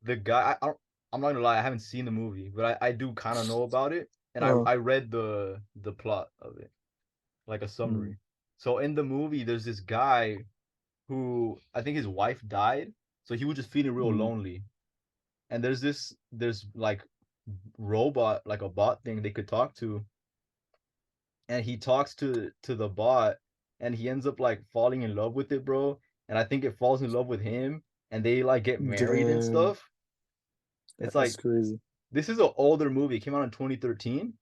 S2: the guy I'm not gonna lie, I haven't seen the movie, but I do kind of know about it, and
S1: Oh,
S2: I read the plot of it, like a
S1: mm,
S2: summary. So in the movie, there's this guy who I think his wife died, so he was just feeling real
S1: mm,
S2: lonely. And there's like robot, like a bot thing they could talk to, and he talks to the bot, and he ends up like falling in love with it, bro. And I think it falls in love with him, and they like get married and
S1: damn,
S2: stuff. It's
S1: that's
S2: like
S1: crazy.
S2: this is an older movie. It came out in 2013.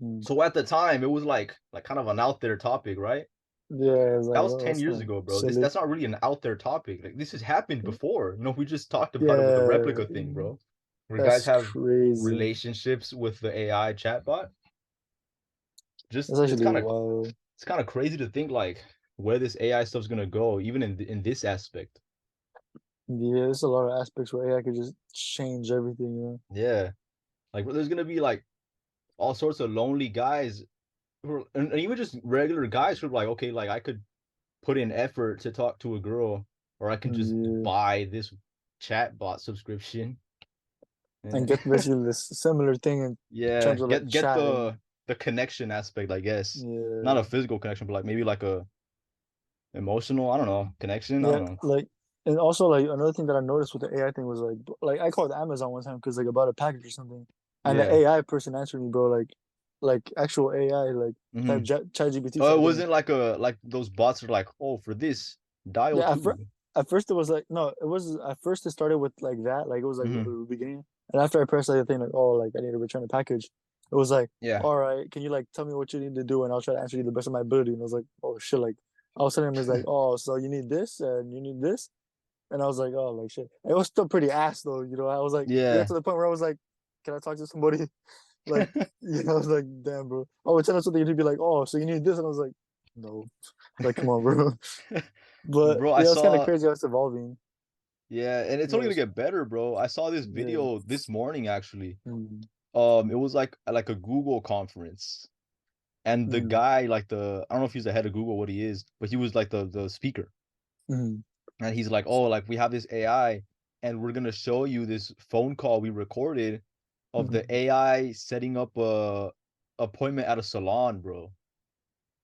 S1: Mm.
S2: So at the time, it was like kind of an out there topic, right?
S1: Yeah, it's
S2: That
S1: like,
S2: was
S1: well,
S2: 10
S1: that's
S2: years
S1: not
S2: ago, bro.
S1: silly.
S2: That's not really an out there topic. Like this has happened before. We just talked about it with the
S1: Yeah,
S2: replica thing, bro. Where guys
S1: that's
S2: have
S1: crazy.
S2: relationships with the AI chatbot. Just
S1: That's actually wild.
S2: it's kind of crazy to think like where this AI stuff's gonna go, even in this aspect.
S1: Yeah, there's a lot of aspects where AI could just change everything, you know?
S2: Yeah, like there's gonna be like all sorts of lonely guys and even just regular guys who are like, okay, like I could put in effort to talk to a girl, or I could just
S1: Yeah.
S2: buy this chatbot subscription.
S1: And
S2: Eh,
S1: get basically this similar thing in
S2: yeah,
S1: terms of like
S2: get
S1: chatting.
S2: the connection aspect, I guess. Not a
S1: Yeah.
S2: physical connection, but like maybe like a emotional, I don't know, connection. I
S1: Yeah,
S2: don't know.
S1: like and also like another thing that I noticed with the AI thing was like I called Amazon one time because like about a package or something, and the
S2: Yeah.
S1: AI person answered me, bro, like actual AI, like
S2: Hmm.
S1: Chat GPT
S2: Oh, it
S1: type thing.
S2: wasn't like a like those bots are like, oh, for this Dial
S1: Yeah,
S2: 2.
S1: at first it was like no, it was at first it started with like that, like it was like
S2: Hmm.
S1: the beginning, and after I pressed like the thing like oh like I need to return a package, it was like
S2: Yeah.
S1: all right, can you like tell me what you need to do and I'll try to answer you the best of my ability, and I was like oh shit, like I was telling him it's like oh so you need this and you need this, and I was like oh like shit, it was still pretty ass though, you know, I was like it got
S2: Yeah.
S1: to the point where I was like can I talk to somebody like you know I was like damn bro, I would tell him something and he'd be like oh so you need this and I was like no, like come on bro. But
S2: Bro, I
S1: yeah, it's kind of
S2: saw,
S1: crazy how it's evolving.
S2: yeah, and it's only gonna
S1: Yes.
S2: get better, bro. I saw this
S1: Yeah.
S2: video this morning actually.
S1: Mm,
S2: It was like a Google conference, and the
S1: mm,
S2: guy, like I don't know if he's the head of Google, what he is, but he was like the speaker,
S1: mm,
S2: and he's like, oh, like we have this AI, and we're gonna show you this phone call we recorded of the
S1: mm.
S2: AI setting up a appointment at a salon, bro.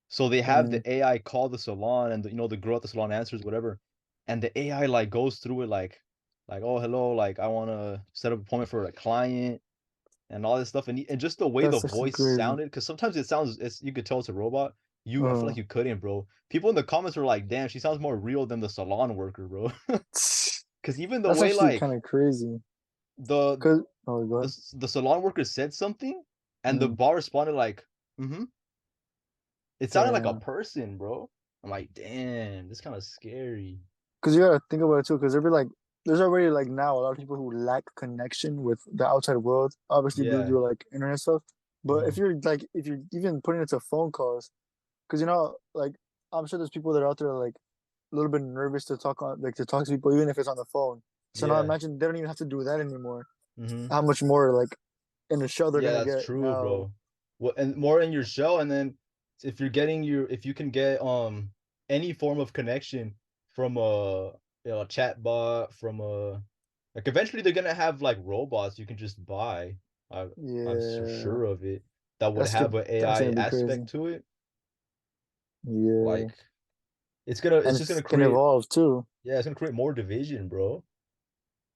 S2: So they have the
S1: Dang,
S2: AI call the salon, and the girl at the salon answers whatever, and the AI like goes through it like oh hello, like I want to set up an appointment for a client and all this stuff, and just the way the
S1: that's actually
S2: voice
S1: crazy.
S2: sounded, because sometimes it sounds, you could tell it's a robot. I feel
S1: Uh,
S2: like you couldn't, bro. People in the comments were like, damn, she sounds more real than the salon worker, bro. Because even the
S1: that's
S2: way
S1: actually kind
S2: like
S1: of crazy.
S2: the
S1: Cause oh, go ahead.
S2: the salon worker said something, and the
S1: Mm,
S2: bar responded like, mm-hmm. It sounded like a
S1: damn.
S2: person, bro. I'm like, damn, this kind of scary.
S1: Cause you gotta think about it too. Cause every like, there's already like now a lot of people who lack connection with the outside world. Obviously, due
S2: Yeah.
S1: to like internet stuff. But
S2: Hmm.
S1: if you're even putting it to phone calls, cause you know like I'm sure there's people that are out there like a little bit nervous to talk on like to talk to people even if it's on the phone. So now
S2: Yeah.
S1: imagine they don't even have to do that anymore.
S2: Hmm.
S1: How much more like in the show they're
S2: Yeah,
S1: gonna
S2: that's
S1: get
S2: true,
S1: now.
S2: bro. What, and more in your show, and then if you can get any form of connection from a chat bot, from a, like, eventually they're gonna have like robots you can just buy. I'm
S1: Yeah,
S2: sure of it, that would
S1: that's
S2: have
S1: good.
S2: an
S1: That's
S2: AI
S1: gonna be crazy.
S2: aspect to it.
S1: Yeah,
S2: Like it's
S1: and
S2: just gonna
S1: it's gonna
S2: create,
S1: evolve too.
S2: yeah, it's gonna create more division, bro.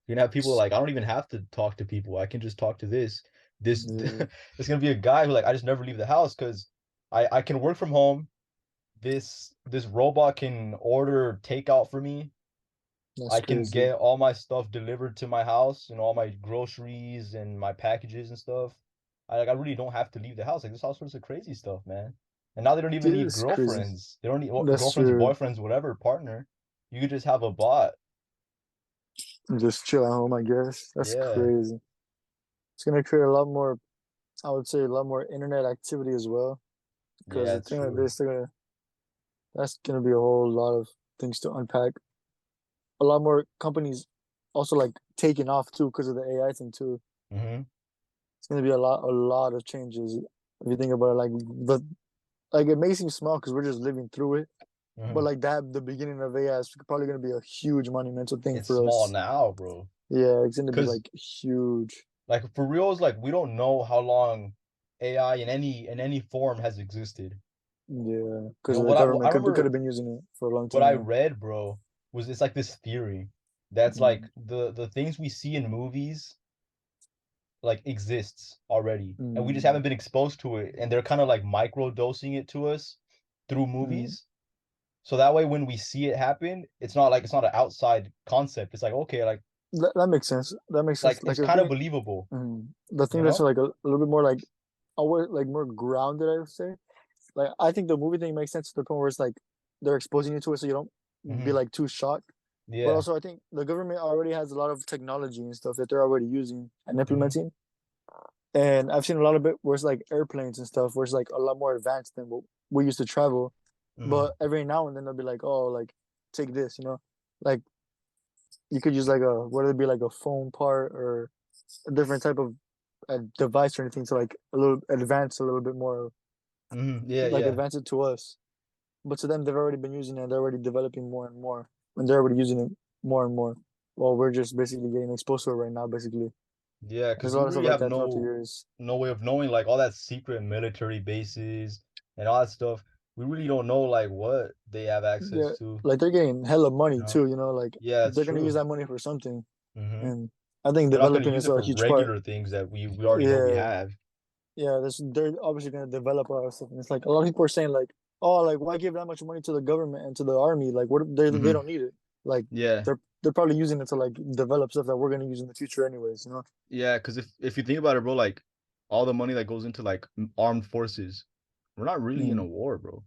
S2: You can have people like, I don't even have to talk to people. I can just talk to this.
S1: Yeah,
S2: It's gonna be a guy who, like, I just never leave the house because I can work from home. This robot can order takeout for me.
S1: that's
S2: I can
S1: crazy.
S2: get all my stuff delivered to my house, all my groceries and my packages and stuff. I really don't have to leave the house. Like, this all sorts of crazy stuff, man. And now they don't even need
S1: It's crazy.
S2: girlfriends. They don't need
S1: That's
S2: girlfriends,
S1: true.
S2: boyfriends, whatever, partner. You could just have a bot.
S1: Just chill at home, I guess. That's
S2: Yeah.
S1: crazy. It's gonna create a lot more. I would say a lot more internet activity as well. Because
S2: Yeah,
S1: the
S2: it's
S1: thing like
S2: true.
S1: this, that's gonna be a whole lot of things to unpack. A lot more companies also like taking off too because of the AI thing too.
S2: Hmm.
S1: It's gonna be a lot of changes. If you think about it, like it may seem small because we're just living through it, but
S2: Hmm.
S1: like that, the beginning of AI is probably gonna be a huge monumental thing
S2: It's
S1: for
S2: small
S1: us.
S2: now, bro.
S1: Yeah, it's gonna be
S2: Cause
S1: like huge.
S2: like for real, it's like we don't know how long AI in any form has existed.
S1: Yeah,
S2: You
S1: because
S2: know
S1: the
S2: what I
S1: government could
S2: remember
S1: have been using it for a long
S2: what
S1: time
S2: I
S1: now.
S2: read, bro, was it's like this theory that's
S1: Mm,
S2: like the things we see in movies like exists already, and we just
S1: mm,
S2: haven't been exposed to it, and they're kind of like micro dosing it to us through
S1: mm.
S2: movies. So that way when we see it happen, it's not an outside concept. It's like, okay,
S1: That makes sense. That makes sense.
S2: like
S1: Like
S2: it's
S1: the
S2: kind of
S1: thing,
S2: believable,
S1: the
S2: you
S1: thing that's
S2: know?
S1: like a little bit more like, always like more grounded. I would say. Like I think the movie thing makes sense to the point where it's like they're exposing you to it, so you don't be
S2: Hmm.
S1: like too shocked. But
S2: Yeah.
S1: also, I think the government already has a lot of technology and stuff that they're already using and
S2: Hmm.
S1: implementing. And I've seen a lot of it where it's like airplanes and stuff, where it's like a lot more advanced than what we used to travel.
S2: Hmm.
S1: But every now and then they'll be like, oh, like take this, you know, like you could use like whether it be like a phone part or a different type of a device or anything to like a little advance a little bit more,
S2: Hmm. Yeah,
S1: like
S2: yeah.
S1: advance it to us. But to them, they've already been using it. They're already developing more and more, and they're already using it more and more. Well, we're just basically getting exposed to it right now. Basically,
S2: Yeah,
S1: there's
S2: because
S1: a
S2: we
S1: lot of stuff
S2: really
S1: like
S2: have
S1: that throughout the years.
S2: no way of knowing like all that secret military bases and all that stuff. We really don't know like what they have
S1: Yeah,
S2: access to,
S1: like they're getting hella
S2: you
S1: money
S2: know?
S1: too. You know, like
S2: Yeah, it's
S1: they're gonna use
S2: true.
S1: that money for something,
S2: Hmm.
S1: and I think
S2: They're not going to
S1: developing
S2: use
S1: is
S2: it
S1: a
S2: for
S1: huge part.
S2: regular things that we already know we
S1: Yeah,
S2: have.
S1: yeah. They're obviously gonna develop a lot of stuff, and it's like a lot of people are saying like oh, like why give that much money to the government and to the army? Like, what they
S2: Hmm.
S1: don't need it. Like,
S2: Yeah,
S1: they're probably using it to like develop stuff that we're gonna use in the future, anyways. You know?
S2: yeah. Because if you think about it, bro, like all the money that goes into like armed forces, we're not really in a
S1: Mm,
S2: war, bro.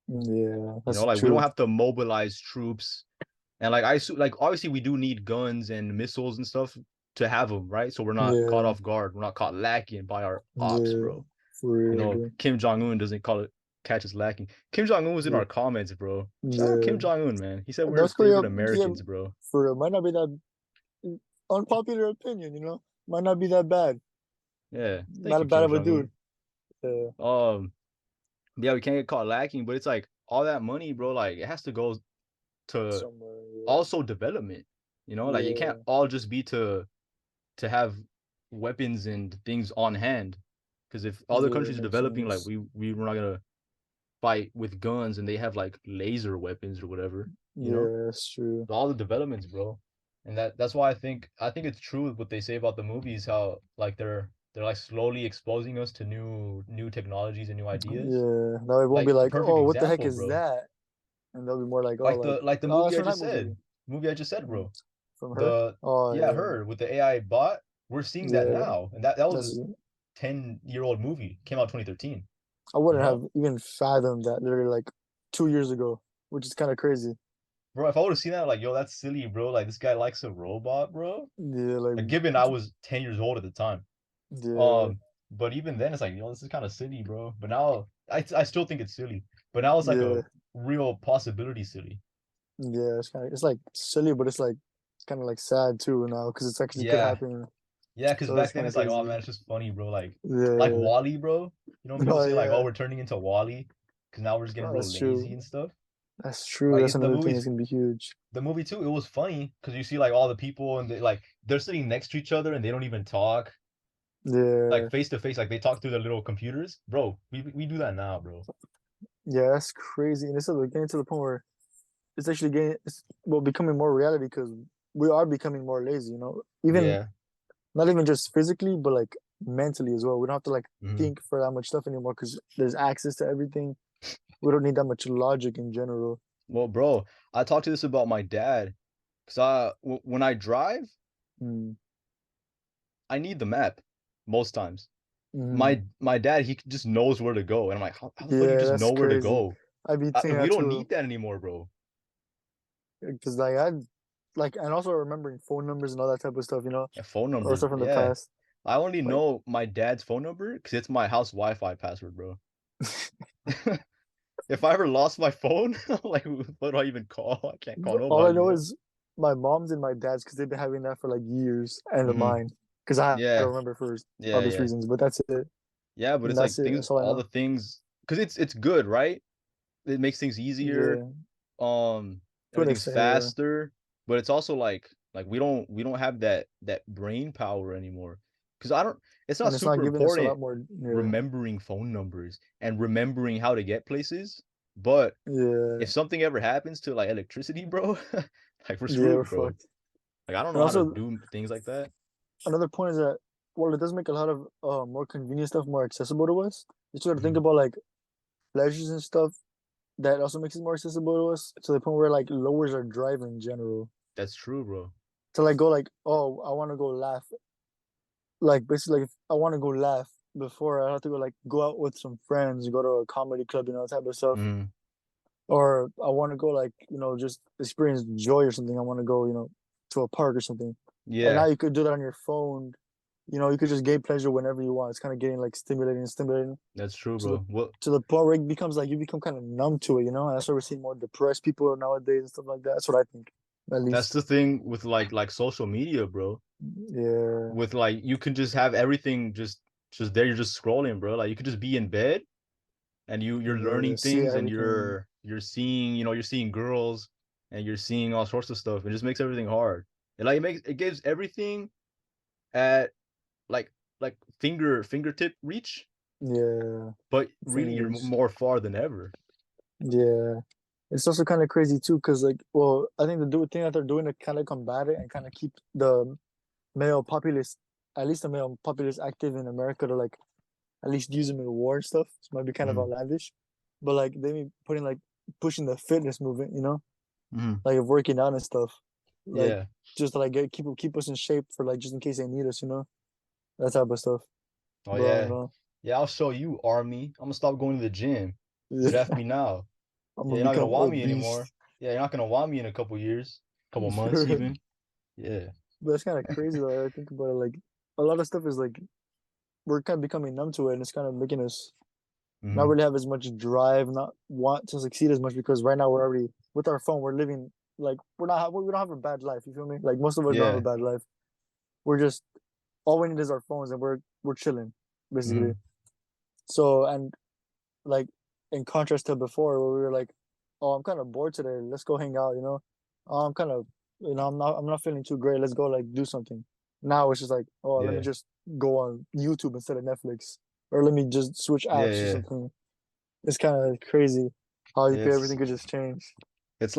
S1: yeah,
S2: You know,
S1: that's
S2: like we don't
S1: true.
S2: have to mobilize troops, and like like obviously we do need guns and missiles and stuff to have them, right? So we're not caught
S1: Yeah,
S2: off guard. We're not caught lacking by our ops,
S1: yeah,
S2: bro.
S1: for
S2: You
S1: real,
S2: know,
S1: dude.
S2: Kim Jong Un doesn't call it catch us lacking. Kim Jong Un was in
S1: Yeah,
S2: our comments, bro. Shout out
S1: yeah.
S2: Kim Jong Un, man. He said we're
S1: North
S2: his
S1: Korea,
S2: favorite
S1: yeah,
S2: Americans, bro.
S1: for real, might not be that unpopular opinion. You know, might not be that bad.
S2: Yeah, thank
S1: Not
S2: you,
S1: bad
S2: Kim
S1: of a
S2: Jong
S1: dude.
S2: Un.
S1: Yeah,
S2: Yeah, we can't get caught lacking, but it's like all that money, bro. Like it has to go to
S1: somewhere.
S2: also development. You know, like it can't
S1: Yeah,
S2: all just be to have weapons and things on hand. Because if other
S1: yeah,
S2: countries are
S1: makes
S2: developing, like
S1: sense.
S2: we're not gonna fight with guns and they have like laser weapons or whatever. You know,
S1: Yeah, that's true.
S2: all the developments, bro. And that's why I think it's true what they say about the movies, how like they're like slowly exposing us to new technologies and new ideas.
S1: Yeah, now it won't be
S2: Like
S1: like,
S2: perfect
S1: oh, what the heck
S2: example,
S1: is
S2: bro.
S1: that? And they'll be more like, oh,
S2: Like
S1: like,
S2: the
S1: oh,
S2: movie
S1: that's
S2: I
S1: from that
S2: just said.
S1: movie.
S2: Movie I just said,
S1: Mm.
S2: bro.
S1: From her?
S2: The
S1: Oh,
S2: Yeah,
S1: yeah,
S2: her with the AI bot. We're seeing that
S1: yeah.
S2: now. And that was a
S1: That's
S2: 10-year-old movie. Came out 2013.
S1: I
S2: You
S1: wouldn't have
S2: know?
S1: even fathomed that literally like 2 years ago, which is kind of crazy.
S2: Bro, if I would have seen that, like, yo, that's silly, bro. Like this guy likes a robot, bro.
S1: Yeah, like,
S2: Like given I was 10 years old at the time.
S1: yeah,
S2: Um, but even then it's like, yo, this is kind of silly, bro. But now I still think it's silly. But now it's like a
S1: yeah,
S2: real possibility silly.
S1: yeah. It's like silly, but it's kind of like sad too now because it's actually could
S2: Yeah.
S1: happen.
S2: Yeah, because
S1: So
S2: back
S1: it's
S2: then
S1: kind of
S2: it's like, oh
S1: crazy.
S2: man, it's just funny, bro. Like
S1: Yeah.
S2: Wally, bro. You know, people
S1: Oh
S2: say like, oh,
S1: yeah.
S2: we're turning into Wally because now we're just getting
S1: Oh,
S2: real
S1: that's
S2: lazy
S1: true.
S2: and stuff.
S1: That's true.
S2: Like
S1: That's
S2: it, the
S1: another thing
S2: movies,
S1: that's gonna be huge.
S2: the movie too. It was funny because you see like all the people and they're sitting next to each other and they don't even talk like
S1: Yeah.
S2: face to face. Like they talk through their little computers, bro. We do that now, bro.
S1: Yeah, that's crazy. And it's like getting to the point where it's actually well becoming more reality because we are becoming more lazy, you know? Even
S2: Yeah.
S1: not even just physically, but like mentally as well. We don't have to like
S2: Mhm.
S1: think for that much stuff anymore because there's access to everything. We don't need that much logic in general.
S2: Well, bro, I talked to this about my dad because when I drive,
S1: Mm.
S2: I need the map most times.
S1: Mm.
S2: My dad, he just knows where to go, and I'm like, how the fuck you
S1: Yeah,
S2: just
S1: that's
S2: know where to
S1: crazy.
S2: go?
S1: I'd be thinking
S2: We
S1: that
S2: don't
S1: too.
S2: need that anymore, bro.
S1: Because like I like and also remembering phone numbers and all that type of stuff, you know,
S2: Yeah, phone
S1: or
S2: numbers,
S1: stuff from the
S2: yeah.
S1: past.
S2: I only
S1: Like
S2: know my dad's phone number because it's my house Wi-Fi password, bro. If I ever lost my phone, like what do I even call? I can't call
S1: all I
S2: nobody,
S1: know
S2: bro.
S1: is my mom's and my dad's because they've been having that for like years, and
S2: Hmm.
S1: mine because I don't
S2: Yeah,
S1: remember for
S2: yeah,
S1: obvious
S2: yeah,
S1: reasons. But that's it.
S2: yeah. But
S1: And
S2: it's
S1: that's
S2: like
S1: it.
S2: things,
S1: That's all I
S2: all
S1: know.
S2: the things, because it's good, right? It makes things easier.
S1: Yeah, to an
S2: Everything's
S1: extent, yeah.
S2: faster, but it's also like we don't have that brain power anymore. Because I don't. It's not
S1: And it's not
S2: super
S1: giving us a
S2: important
S1: lot more. Yeah,
S2: remembering phone numbers and remembering how to get places, but
S1: yeah,
S2: if something ever happens to like electricity, bro, like we're
S1: yeah. We're
S2: screwed, bro.
S1: fucked.
S2: Like I don't
S1: And
S2: know how to
S1: also
S2: do things like that.
S1: another point is that while it does make a lot of more convenient stuff more accessible to us, you still got to think
S2: Mhm.
S1: about like pleasures and stuff that also makes it more accessible to us to the point where like lowers our drive in general.
S2: That's true, bro.
S1: To like go like, oh, I want to go laugh. Like basically, like, if I want to go laugh before I have to go like go out with some friends, go to a comedy club, you know, type of stuff.
S2: Mhm.
S1: Or I want to go like, you know, just experience joy or something. I want to go, you know, to a park or something. And now
S2: Yeah,
S1: you could do that on your phone. You know, you could just gain pleasure whenever you want. It's kind of getting like stimulating
S2: that's true,
S1: to the
S2: bro. Well,
S1: to the point where it becomes like you become kind of numb to it, you know? And that's why we're seeing more depressed people nowadays and stuff like that. That's what I think, at
S2: that's
S1: least.
S2: the thing with like social media, bro.
S1: Yeah.
S2: With like you can just have everything just there. You're just scrolling, bro. Like you could just be in bed and you're
S1: Yeah.
S2: learning
S1: See
S2: things and
S1: everything.
S2: you're seeing you're seeing girls and you're seeing all sorts of stuff. It just makes everything hard. It gives everything at like fingertip reach,
S1: Yeah.
S2: but really you're
S1: Fingers.
S2: more far than ever.
S1: Yeah. It's also kind of crazy too, because like, well, I think the thing that they're doing to kind of combat it and kind of keep the male populace, at least the male populace active in America to like at least use them in war and stuff. It might be kind of
S2: Mm.
S1: outlandish. but like they be putting like pushing the fitness movement,
S2: Mhm.
S1: like of working out and stuff, like
S2: Yeah.
S1: just to like keep us in shape for like just in case they need us, that type of stuff.
S2: Oh
S1: But I don't
S2: yeah.
S1: know.
S2: Yeah, I'll show you, Army. I'm gonna stop going to the gym. Get
S1: Yeah,
S2: after me now.
S1: I'm
S2: Yeah,
S1: gonna
S2: you're not gonna
S1: become
S2: want me
S1: obese.
S2: anymore. Yeah, you're not gonna want me in a couple years, couple months even. Yeah.
S1: But it's kind of crazy though. I think about it. Like a lot of stuff is like we're kind of becoming numb to it, and it's kind of making us not
S2: Hmm.
S1: really have as much drive, not want to succeed as much because right now we're already with our phone. We're living like we don't have a bad life. You feel me? Like most of us don't have a
S2: Yeah.
S1: bad life. We're just all we need is our phones, and we're chilling basically.
S2: Hmm.
S1: So and like in contrast to before, where we were like, oh, I'm kind of bored today. Let's go hang out. Oh, I'm kind of I'm not feeling too great. Let's go like do something. Now it's just like, oh, let me
S2: Yeah.
S1: just go on YouTube instead of Netflix, or let me just switch
S2: Yeah.
S1: apps or
S2: Yeah.
S1: something. It's kind of crazy how
S2: Yeah.
S1: everything could just change.
S2: It's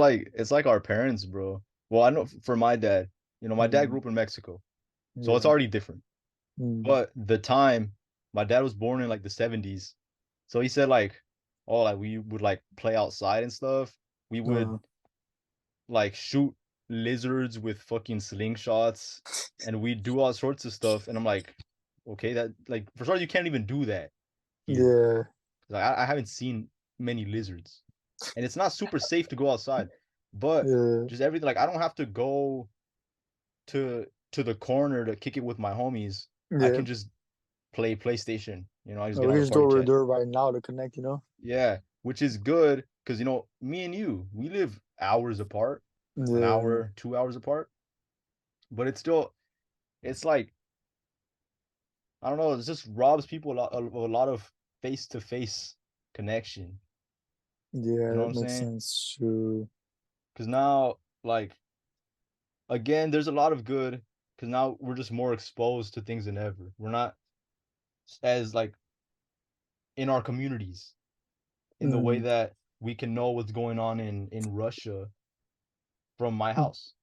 S2: like our parents, bro. Well, I know for my dad, my dad
S1: Mm,
S2: grew up in Mexico, so it's
S1: yeah.
S2: already different.
S1: Mm,
S2: But the time my dad was born in like the 70s. So he said like, oh, like we would like play outside and stuff. We would
S1: uh,
S2: like shoot lizards with fucking slingshots and we do all sorts of stuff. And I'm like, okay, that like for sure you can't even do that here.
S1: yeah.
S2: Like I haven't seen many lizards. And it's not super safe to go outside. But
S1: Yeah.
S2: just everything like I don't have to go to the corner to kick it with my homies. I
S1: Yeah.
S2: can just play PlayStation. I just
S1: We
S2: get
S1: can
S2: on the
S1: just do
S2: party
S1: what we're
S2: chat.
S1: doing right now to connect.
S2: Yeah, which is good because me and you, we live hours apart, an
S1: Yeah.
S2: hour, 2 hours apart, but it's like I don't know, it just robs people a lot of face to face connection. You
S1: Yeah,
S2: know what
S1: that
S2: I'm
S1: makes
S2: saying?
S1: sense. True.
S2: Because now, like again, there's a lot of good because now we're just more exposed to things than ever. We're not as like in our communities in the way
S1: Mm.
S2: that we can know what's going on in Russia from my house.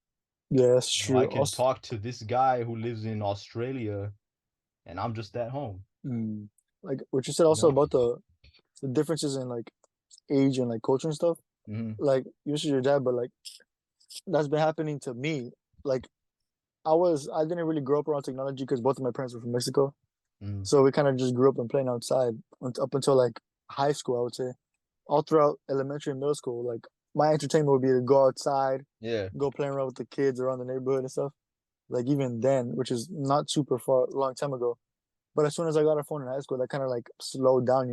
S1: Yeah, that's
S2: I
S1: true.
S2: could
S1: Also,
S2: talk to this guy who lives in Australia and I'm just at home,
S1: mm, like what you said
S2: you
S1: also
S2: know?
S1: about the differences in like age and like culture and stuff.
S2: Hmm.
S1: Like you said your dad, but like that's been happening to me. Like I didn't really grow up around technology because both of my parents were from Mexico,
S2: Hmm.
S1: so we kind of just grew up and playing outside up until like high school. I would say all throughout elementary and middle school. Like my entertainment would be to go outside,
S2: Yeah.
S1: go playing around with the kids around the neighborhood and stuff. Like even then, which is not super far, long time ago. But as soon as I got a phone in high school, that kind of like slowed down.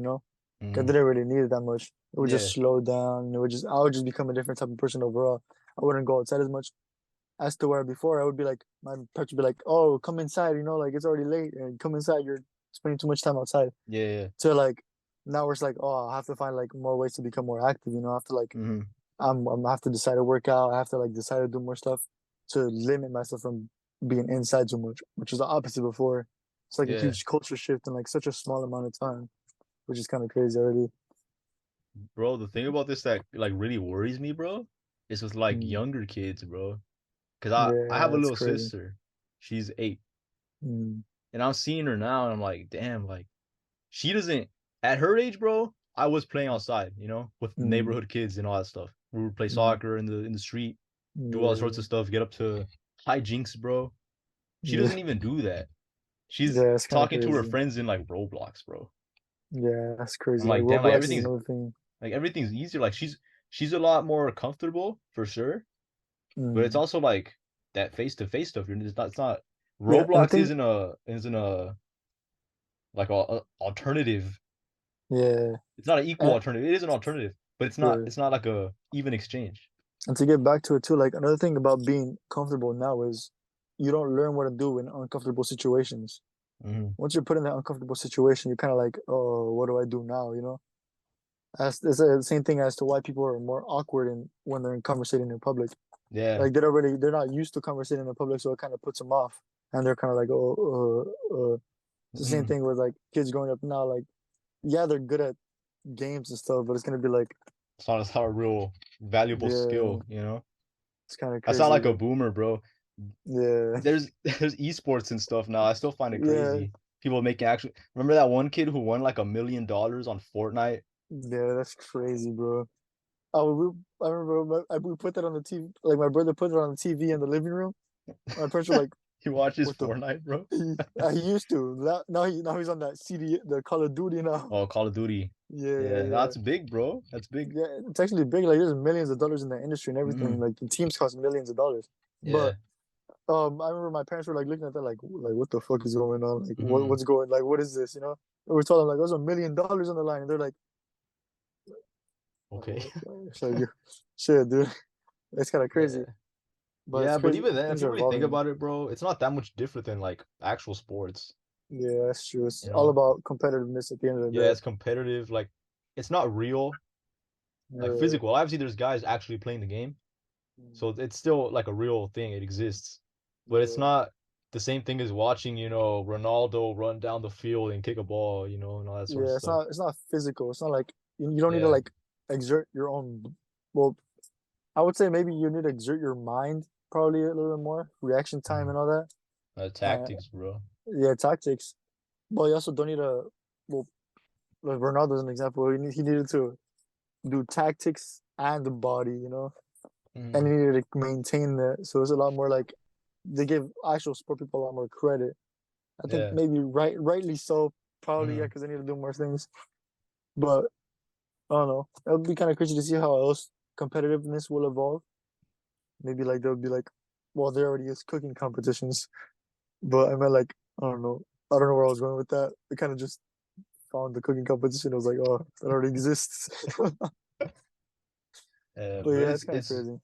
S1: 'Cause I
S2: Hmm.
S1: didn't really need it that much. It would just
S2: Yeah.
S1: slow down. I would just become a different type of person overall. I wouldn't go outside as much as to where before I would be like, my parents would be like, oh, come inside, like it's already late and come inside. You're spending too much time outside.
S2: Yeah. Yeah.
S1: So like now it's like, oh, I have to find like more ways to become more active. I have to like,
S2: Hmm.
S1: I have to decide to work out. I have to like decide to do more stuff to limit myself from being inside too much, which is the opposite before. It's like a
S2: Yeah.
S1: huge culture shift in like such a small amount of time, which is kind of crazy already.
S2: Bro, the thing about this that like really worries me, bro, is with like
S1: Mm.
S2: younger kids, bro. Because I have
S1: Yeah,
S2: a
S1: it's
S2: little
S1: crazy.
S2: sister. She's 8.
S1: Mm.
S2: And I'm seeing her now and I'm like, damn, like she doesn't at her age, bro. I was playing outside, with
S1: Mm.
S2: neighborhood kids and all that stuff. We would play
S1: Mm.
S2: soccer in the street, do all sorts
S1: Yeah,
S2: of stuff, get up to hijinks, bro. She
S1: yeah,
S2: doesn't even do that. She's
S1: yeah. It's kind of
S2: talking to her
S1: crazy.
S2: friends in like Roblox, bro.
S1: Yeah, that's
S2: I'm
S1: crazy. Like
S2: like, damn, like
S1: Roblox is
S2: everything's
S1: another thing.
S2: like everything's easier. Like she's a lot more comfortable for sure, but it's
S1: Mm.
S2: also like that face to face stuff. It's not
S1: Yeah, and the
S2: Roblox
S1: thing,
S2: isn't a like a alternative.
S1: yeah,
S2: It's not an equal
S1: and
S2: alternative. It is an alternative, but it's not
S1: sure.
S2: it's not like a even exchange.
S1: And to get back to it too, like another thing about being comfortable now is you don't learn what to do in uncomfortable situations.
S2: Hmm.
S1: Once you're put in that uncomfortable situation, you're kind of like, oh, what do I do now? It's the same thing as to why people are more awkward when they're in conversating in public.
S2: Yeah.
S1: Like they're not used to conversating in public, so it kind of puts them off, and they're kind of like, oh, it's the same
S2: Hmm.
S1: thing with like kids growing up now. Like, yeah, they're good at games and stuff, but it's gonna be like,
S2: It's not a real valuable
S1: yeah,
S2: skill.
S1: it's kind of
S2: I sound
S1: crazy.
S2: like a
S1: Like,
S2: boomer, bro.
S1: yeah,
S2: There's esports and stuff now. I still find it
S1: yeah,
S2: crazy. People making actual. Remember that one kid who won like $1 million on Fortnite?
S1: Yeah, that's crazy, bro. Oh, I remember we put that on the TV. Like my brother put it on the TV in the living room. My parents were like,
S2: He watches
S1: "What the?"
S2: Fortnite, bro.
S1: He used to. Now he's on that CD, the Call of Duty now.
S2: Oh, Call of Duty.
S1: Yeah,
S2: Yeah,
S1: yeah,
S2: that's big, bro. That's big.
S1: yeah. It's actually big. Like there's millions of dollars in the industry and everything.
S2: Mm,
S1: Like the teams cost millions of dollars.
S2: yeah.
S1: But I remember my parents were like looking at that like what the fuck is going on? Like
S2: Hmm.
S1: what's going? Like what is this? You know? And we told them like there's $1 million on the line, and they're like,
S2: Okay.
S1: so you, shit, dude, it's kind of crazy.
S2: Yeah.
S1: But it's
S2: Yeah, but
S1: crazy.
S2: even then, if
S1: Things
S2: you
S1: are
S2: really think
S1: evolving.
S2: about it, bro, it's not that much different than like actual sports,
S1: Yeah, that's true. It's
S2: you
S1: all
S2: know?
S1: about competitiveness at the end of
S2: Yeah,
S1: the
S2: it's competitive. Like, it's not real, like
S1: day.
S2: physical. Obviously, there's guys actually playing the game, so it's still like a real thing. It exists, but it's
S1: Yeah,
S2: not the same thing as watching, Ronaldo run down the field and kick a ball, and all that sort of
S1: yeah. It's
S2: stuff.
S1: not physical. It's not like you don't need to
S2: Yeah.
S1: like exert your own. Well, I would say maybe you need to exert your mind probably a little bit more, reaction time
S2: Mhm.
S1: and all that. Uh,
S2: Tactics, bro.
S1: yeah, tactics. But you also don't need to. Well, like Ronaldo's an example. He needed to do tactics and the body, and
S2: Hmm.
S1: he needed to maintain that. So it's a lot more like they give actual sport people a lot more credit. I think
S2: Yeah.
S1: maybe rightly so, probably yeah,
S2: Hmm.
S1: because they need to do more things. But I don't know. It would be kind of crazy to see how else competitiveness will evolve. Maybe like there'll be like, well, there already is cooking competitions, but I meant like I don't know. I don't know where I was going with that. I kind of just found the cooking competition. I was like, oh, that already exists. But
S2: But
S1: yeah, it's
S2: it's
S1: kind of
S2: it's
S1: crazy.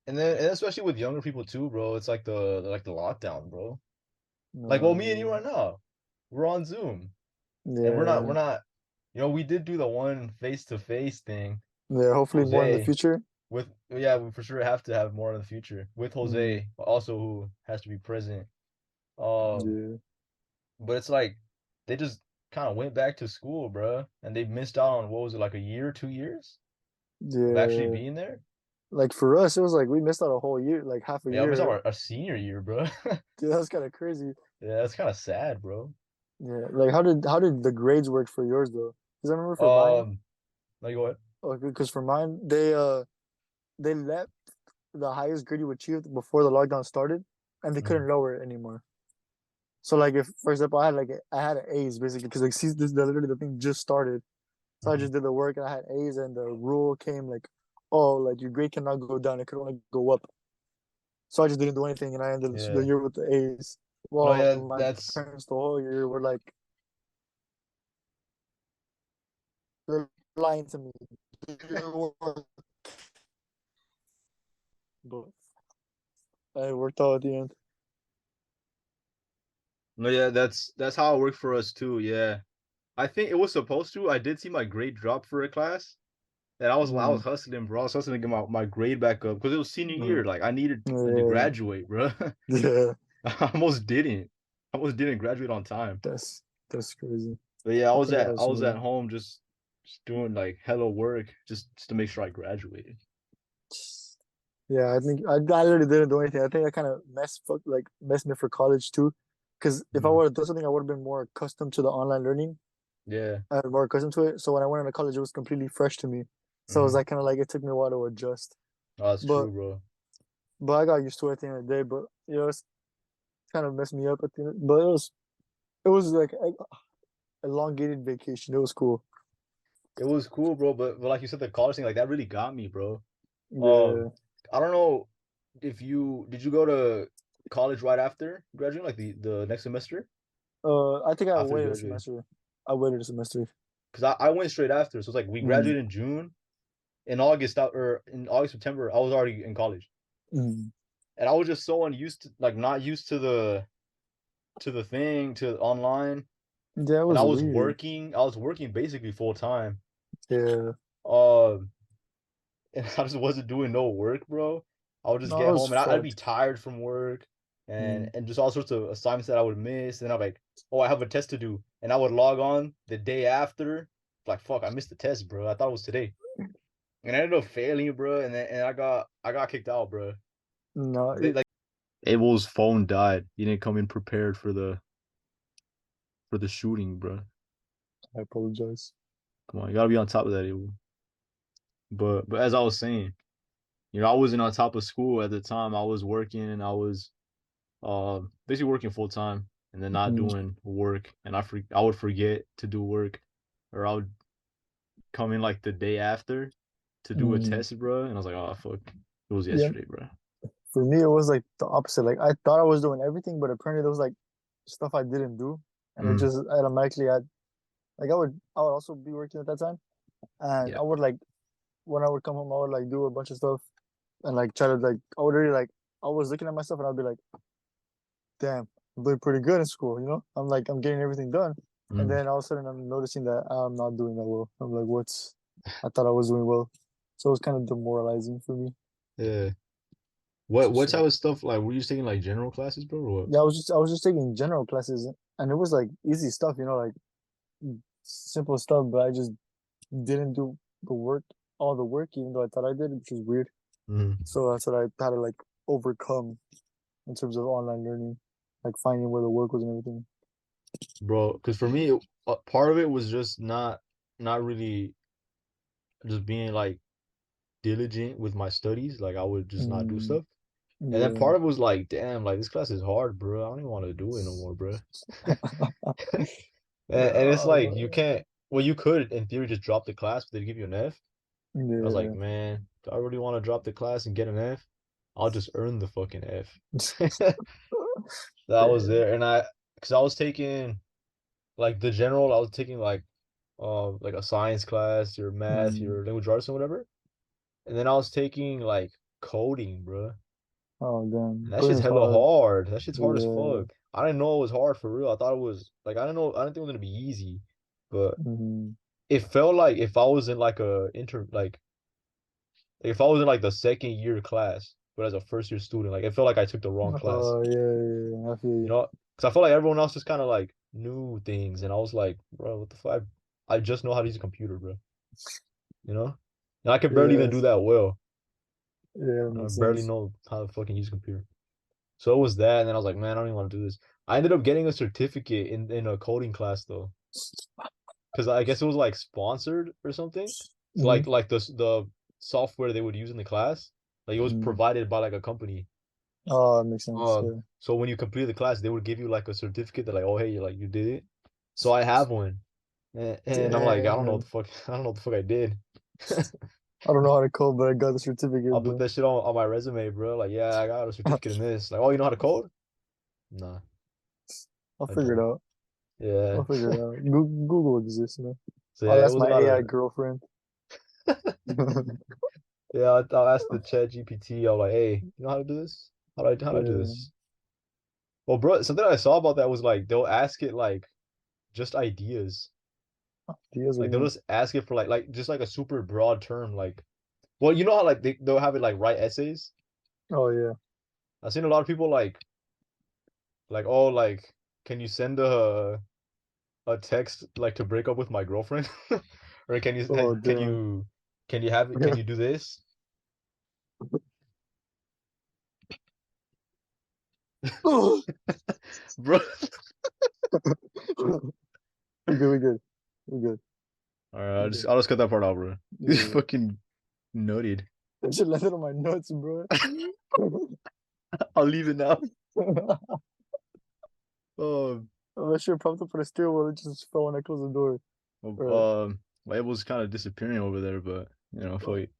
S2: and especially with younger people too, bro. It's like the lockdown, bro. Like, well, me and you
S1: No,
S2: right now, we're on Zoom, and we're not
S1: yeah,
S2: we're not. We did do the one face-to-face thing,
S1: yeah. Hopefully more in the
S2: Jose.
S1: future.
S2: With Yeah, we for sure have to have more in the future with
S1: Mm,
S2: Jose, also who has to be present. Um,
S1: yeah,
S2: but it's like they just kind of went back to school, bro, and they missed out on what was it, like a year, 2 years of actually
S1: yeah.
S2: being there.
S1: Like for us, it was like we missed out a whole year, like half a
S2: Yeah, we missed out
S1: year.
S2: our senior year, bro.
S1: Dude, that's kind of crazy.
S2: Yeah, that's kind of sad, bro.
S1: Yeah, like how did the grades work for yours though? Because I remember for mine,
S2: Um, like what?
S1: because for mine they let the highest grade you achieved before the lockdown started, and they
S2: Mhm.
S1: couldn't lower it anymore. So like if for example I had A's basically because like see this literally the thing just started, so I
S2: Mhm.
S1: just did the work and I had A's and the rule came like, oh, like your grade cannot go down, it could only go up. So I just didn't do anything and I ended the
S2: Yeah.
S1: year with the A's.
S2: No,
S1: Well,
S2: yeah,
S1: my
S2: that's
S1: parents the whole year were like, you're lying to me. But it worked out at the end.
S2: no, yeah, that's how it worked for us too. Yeah, I think it was supposed to. I did see my grade drop for a class, and I was
S1: Mm,
S2: hustling, bro. I was hustling to get my grade back up because it was senior year.
S1: mm,
S2: Like I needed to
S1: yeah,
S2: graduate, bro.
S1: yeah,
S2: I almost didn't. I almost didn't graduate on time.
S1: that's crazy.
S2: But yeah,
S1: I forgot how
S2: I was at
S1: soon.
S2: home just doing like hello work just to make sure I graduated.
S1: Yeah, I think I literally didn't do anything. I think I kind of messed me for college too. Because if I
S2: Mhm.
S1: would have done something, I would have been more accustomed to the online learning.
S2: Yeah.
S1: I had more accustomed to it. So when I went into college, it was completely fresh to me. So it was
S2: Hmm.
S1: like kind of like it took me a while to adjust.
S2: Oh, that's
S1: But
S2: true, bro.
S1: but I got used to it at the end of the day. But it's kind of messed me up at the end. But it was like a elongated vacation. It was cool.
S2: It was cool, bro. But like you said, the college thing, like that really got me, bro.
S1: Yeah.
S2: Um, I don't know if you did you go to college right after graduating, like the next semester
S1: I think I
S2: after you
S1: waited a
S2: graduated?
S1: semester. I waited a semester.
S2: Because I went straight after, so it's like we
S1: Mm.
S2: graduated in June. In August, or in August, September, I was already in college,
S1: Mm.
S2: and I was just so unused to, like, not used to the thing, to online,
S1: Yeah, it
S2: and
S1: was weird.
S2: I was working basically full time.
S1: Yeah.
S2: Um, and I just wasn't doing no work, bro. I would just
S1: No, it
S2: get
S1: was
S2: home and I'd be
S1: fucked.
S2: tired from work and
S1: Mm.
S2: and just all sorts of assignments that I would miss. And I'm like, oh, I have a test to do, and I would log on the day after, like, fuck, I missed the test, bro. I thought it was today, and I ended up failing, bro. And I got kicked out, bro.
S1: No,
S2: Like Abel's phone died. He didn't come in prepared for the shooting, bro.
S1: I apologize.
S2: Come on, you gotta be on top of that, Abel. But as I was saying, I wasn't on top of school at the time. I was working and I was basically working full time and then not
S1: Mm,
S2: doing work. And I would forget to do work, or I would come in like the day after to do a
S1: mm.
S2: test, bro. And I was like, oh fuck, it was
S1: Yeah,
S2: yesterday, bro.
S1: for me it was like the opposite. Like I thought I was doing everything, but apparently there was like stuff I didn't do, and it
S2: Mm,
S1: just automatically had like I would also be working at that time, and
S2: yeah.
S1: I would like when I would come home I would like do a bunch of stuff and like try to like I would really like I was looking at myself and I'd be like, damn, I'm doing pretty good in school, you know? I'm like I'm getting everything done, and
S2: Mm,
S1: then all of a sudden I'm noticing that I'm not doing that well. I'm like, what's? I thought I was doing well, so it was kind of demoralizing for me.
S2: yeah.
S1: It's
S2: What
S1: just
S2: type
S1: like
S2: of stuff like were you just taking like general classes, bro, or what?
S1: yeah, I was just taking general classes, and it was like easy stuff, you know, like simple stuff, but I just didn't do the work, all the work, even though I thought I did, which is weird.
S2: Mm,
S1: So that's what I had to like overcome in terms of online learning, like finding where the work was and everything.
S2: bro, because for me, part of it was just not really just being like diligent with my studies. Like I would just not do
S1: Mm,
S2: stuff. And then
S1: yeah.
S2: part of it was like, damn, like this class is hard, bro. I don't even want to do it no more, bro. And it's like you
S1: Yeah.
S2: can't. Well, you could in theory just drop the class, but they'd give you an F. I was like,
S1: Yeah.
S2: man, do I really want to drop the class and get an F? I'll just earn the fucking F. That was
S1: Yeah.
S2: there, and because I was taking like the general, I was taking like a science class, your math,
S1: Mm.
S2: your language arts, and whatever. And then I was taking like coding, bro.
S1: Oh,
S2: And
S1: damn.
S2: that
S1: Coding
S2: shit's
S1: is
S2: hella
S1: hard.
S2: hard. That shit's hard as
S1: Yeah.
S2: fuck. I didn't know it was hard for real. I thought it was like I didn't think it was gonna be easy, but
S1: Hmm.
S2: it felt like if I was in like a inter like if I was in like the second year class, but as a first year student, like it felt like I took the wrong class,
S1: Oh, yeah, yeah, yeah. I feel
S2: you
S1: you.
S2: know? Because I felt like everyone else just kind of like knew things, and I was like, bro, what the fuck? I just know how to use a computer, bro. You know? And I could barely even
S1: Yeah.
S2: do that well.
S1: Yeah, that
S2: I
S1: makes
S2: barely
S1: sense.
S2: know how to fucking use a computer. So it was that, and then I was like, man, I don't even want to do this. I ended up getting a certificate in a coding class though, because I guess it was like sponsored or something. So
S1: Hmm.
S2: like the software they would use in the class, like it was
S1: Hmm.
S2: provided by like a company.
S1: Oh, that makes sense.
S2: Um,
S1: Yeah.
S2: so when you complete the class, they would give you like a certificate that like, oh hey, like you did it. So I have one, and I'm like, I don't know what
S1: Damn.
S2: the fuck, I don't know what the fuck I did.
S1: I don't know how to code, but I got the certificate,
S2: I'll put
S1: bro.
S2: that shit on my resume, bro. Like, yeah, I got a certificate in this. Like, oh, you know how to code? Nah,
S1: I'll
S2: I
S1: figure it
S2: don't.
S1: out.
S2: Yeah.
S1: I'll figure it out. Google exists, you know.
S2: So
S1: I'll
S2: yeah, it
S1: ask
S2: was a
S1: my
S2: lot
S1: AI
S2: of
S1: girlfriend.
S2: yeah. I'll ask the Chat GPT. I'm like, hey, you know how to do this? How do I do
S1: Yeah.
S2: this? Well, bro, something I saw about that was like they'll ask it like just ideas.
S1: Diaz, what do
S2: Like
S1: you
S2: they'll
S1: mean?
S2: just ask it for like just like a super broad term. Like, well, you know how like they'll have it like write essays.
S1: Oh yeah.
S2: I've seen a lot of people like oh like can you send a text like to break up with my girlfriend, or can you
S1: Oh
S2: can
S1: damn.
S2: you can you have it? Can you do this, bro?
S1: We good. We good. We good.
S2: All right,
S1: We good.
S2: I'll just cut that part out, bro. This
S1: Yeah.
S2: fucking nutted.
S1: That shit landed on my nuts, bro.
S2: I'll leave it now. Oh,
S1: Oh, that shit popped up on the stairwell. It just fell when I closed the door. Or,
S2: my was kind of disappearing over there, but fuck it.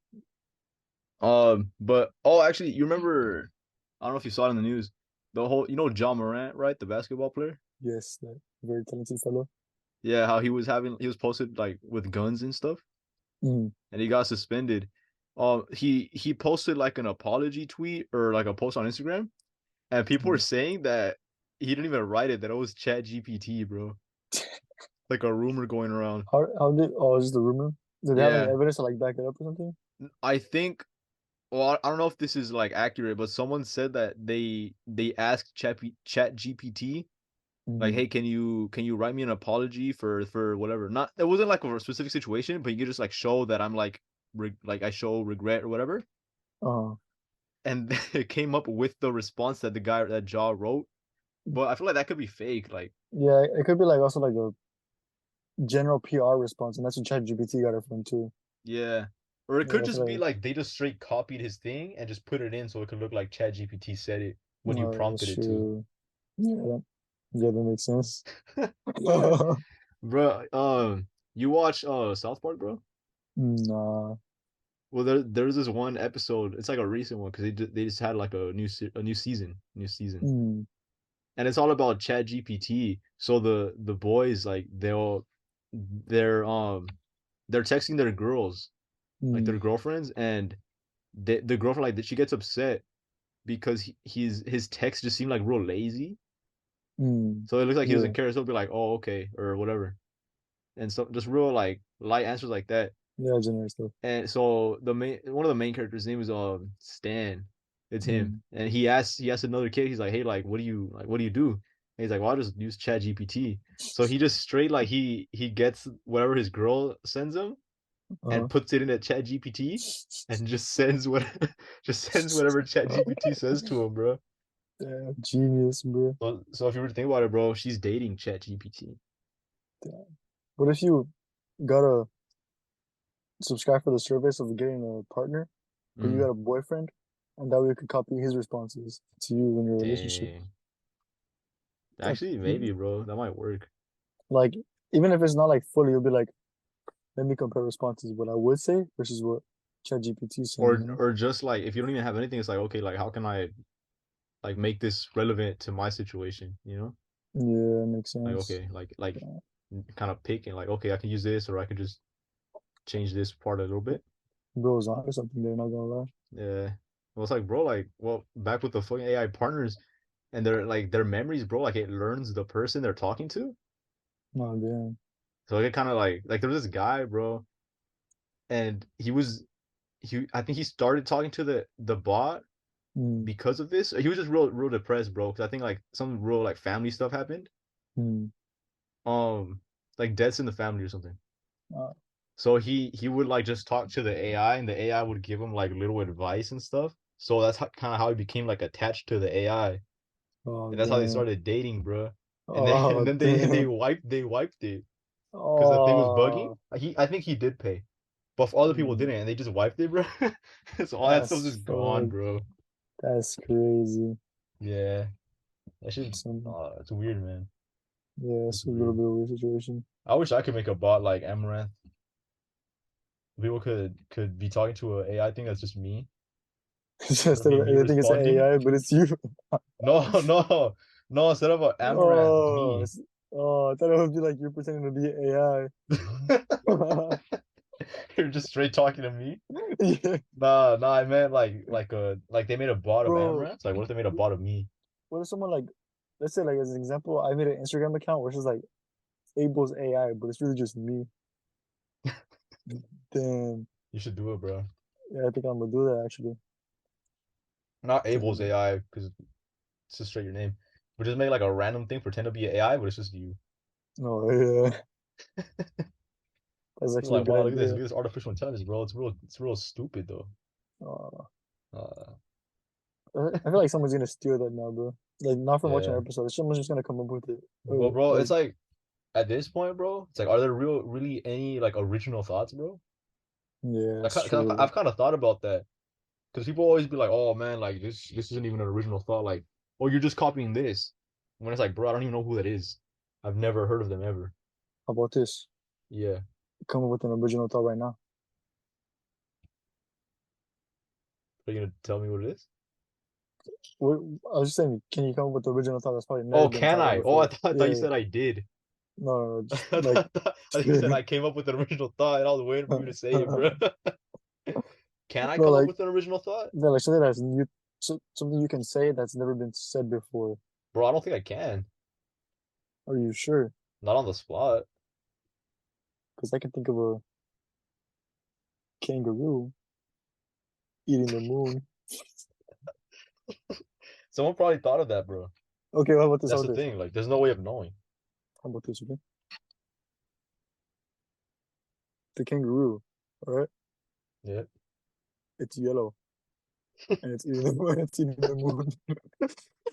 S2: But oh, actually, you remember? I don't know if you saw it in the news. The whole, John Morant, right? The basketball player.
S1: yes, that very talented fellow.
S2: Yeah, how he was posted like with guns and stuff,
S1: Mm.
S2: and he got suspended. He posted like an apology tweet or like a post on Instagram, and people were
S1: Mm.
S2: saying that he didn't even write it, that it was Chat GPT, bro. Like a rumor going around.
S1: How did oh, is this the rumor? Did they have any
S2: Yeah.
S1: evidence to like back it up or something?
S2: I think well, I don't know if this is like accurate, but someone said that they asked Chat GPT like,
S1: Mm.
S2: hey, can you write me an apology for whatever? Not it wasn't like a specific situation, but you could just like show that I'm like I show regret or whatever.
S1: Uh,
S2: And it came up with the response that the guy that Jaw wrote. But I feel like that could be fake. Like,
S1: yeah, it could be like also like a general PR response, and that's what ChatGPT got it from too.
S2: Yeah. Or it
S1: Yeah,
S2: could
S1: I
S2: just
S1: feel
S2: be
S1: like
S2: like they just straight copied his thing and just put it in so it could look like ChatGPT said it when you
S1: that's
S2: prompted it to.
S1: true. Yeah, yeah, that makes sense.
S2: Bro, you watch South Park, bro?
S1: Nah.
S2: Well, there's this one episode. It's like a recent one because they just had like a new season,
S1: Mm,
S2: and it's all about Chat GPT. So the boys like they're texting their girls, like
S1: mm,
S2: their girlfriends, and the girlfriend like she gets upset because his text just seemed like real lazy. So it looks like he
S1: yeah,
S2: doesn't care. So it'll be like, oh, okay, or whatever, and so just real like light answers like that.
S1: yeah, generic stuff.
S2: And so one of the main characters' name is Stan. It's him,
S1: Mm,
S2: and he asked another kid. He's like, hey, like, what do you do? And he's like, well, I just use Chat GPT. So he just straight like he gets whatever his girl sends him
S1: uh-huh.
S2: and puts it in a Chat GPT and just sends what just sends whatever Chat GPT says to him, bro.
S1: Yeah, genius, bro.
S2: So if you were to think about it, bro, she's dating Chat GPT.
S1: Damn. What if you gotta subscribe for the service of getting a partner, but you
S2: Mm,
S1: got a boyfriend, and that way you could copy his responses to you in your relationship?
S2: dang.
S1: That,
S2: Actually, maybe, bro, that might work.
S1: like, even if it's not like fully, you'll be like, let me compare responses, what I would say versus what ChatGPT is saying, you know?
S2: Or just like if you don't even have anything, it's like okay, like how can I like make this relevant to my situation, you know?
S1: Yeah, makes
S2: Like
S1: sense.
S2: okay, like
S1: Yeah.
S2: kind of picking like okay, I can use this or I could just change this part a little bit.
S1: Bro's on or something there, not gonna lie.
S2: Yeah. Well, it's like bro, like well, back with the fucking AI partners and their memories, bro, like it learns the person they're talking to.
S1: Oh, damn.
S2: So it kind of like there was this guy, bro, and he I think he started talking to the bot
S1: Mm,
S2: because of this. He was just real depressed, bro, because I think like some real like family stuff happened.
S1: mm.
S2: um like deaths in the family or something.
S1: Uh,
S2: So he would like just talk to the AI and the AI would give him like little advice and stuff. So that's kind of how he became like attached to the AI.
S1: oh,
S2: And that's how they
S1: damn.
S2: started dating, bro. And then
S1: Oh,
S2: and then
S1: damn.
S2: they wiped it because the thing was bugging.
S1: Oh,
S2: I think he did pay. But if other people
S1: mm,
S2: didn't and they just wiped it, bro. So all that stuff
S1: that's
S2: is gone,
S1: fuck.
S2: bro.
S1: That's crazy.
S2: Yeah. That shit
S1: Some,
S2: it's weird, man.
S1: yeah,
S2: It's
S1: it's a little
S2: weird.
S1: bit of a weird situation.
S2: I wish I could make a bot like Amaranth. People could be talking to a AI thing that's just me. Instead of
S1: Instead of
S2: me
S1: anything, it's
S2: responding.
S1: AI, but it's you.
S2: No, no, no. Instead of a Amaranth, it's
S1: Oh,
S2: me.
S1: oh, I thought it would be like you're pretending to be AI.
S2: You're just straight talking to me.
S1: Yeah,
S2: Nah. I meant like they made a bot of
S1: bro.
S2: Amaranth. Like, what if they made a bot of me?
S1: What if someone like, let's say like as an example, I made an Instagram account where it's just like Abel's AI, but it's really just me. Damn.
S2: You should do it, bro.
S1: Yeah, I think I'm gonna do that actually.
S2: Not Abel's
S1: Damn.
S2: AI because it's just straight your name. But just make like a random thing, pretend to be AI, but it's just you.
S1: Oh yeah, that's
S2: You're
S1: actually a
S2: like,
S1: good
S2: wow, look
S1: idea.
S2: at this artificial intelligence, bro. It's real stupid though.
S1: Uh,
S2: Uh,
S1: I feel like someone's gonna steal that now, bro. Like not from watching an
S2: yeah.
S1: episode. Someone's just gonna come up with it.
S2: But bro,
S1: Like
S2: it's like at this point, bro, it's like, are there really any like original thoughts, bro?
S1: yeah,
S2: I
S1: it's
S2: kind of,
S1: true.
S2: I've kind of thought about that because people always be like, oh man, like this isn't even an original thought. Like, oh, you're just copying this. When it's like, bro, I don't even know who that is. I've never heard of them ever.
S1: How about this?
S2: Yeah.
S1: Come up with an original thought right now.
S2: Are you gonna tell me what it is?
S1: What, I was just saying, can you come up with the original thought that's probably never
S2: Oh,
S1: been
S2: can
S1: thought of
S2: I? Oh,
S1: before?
S2: I thought you
S1: Yeah.
S2: said I did.
S1: No, no, no,
S2: I
S1: just like
S2: thought you said I came up with an original thought and I was waiting for you to say it, bro. Can I
S1: no,
S2: come up
S1: like
S2: with an original thought?
S1: no, like something that's new, something you can say that's never been said before.
S2: Bro, I don't think I can.
S1: Are you sure?
S2: Not on the spot.
S1: Because I can think of a kangaroo eating the moon.
S2: Someone probably thought of that, bro.
S1: Okay, how about this? How
S2: That's
S1: about
S2: the
S1: this?
S2: thing. Like, there's no way of knowing.
S1: How about this? Okay, the kangaroo. All right,
S2: Yeah.
S1: it's yellow and it's eating the moon. It's eating the moon.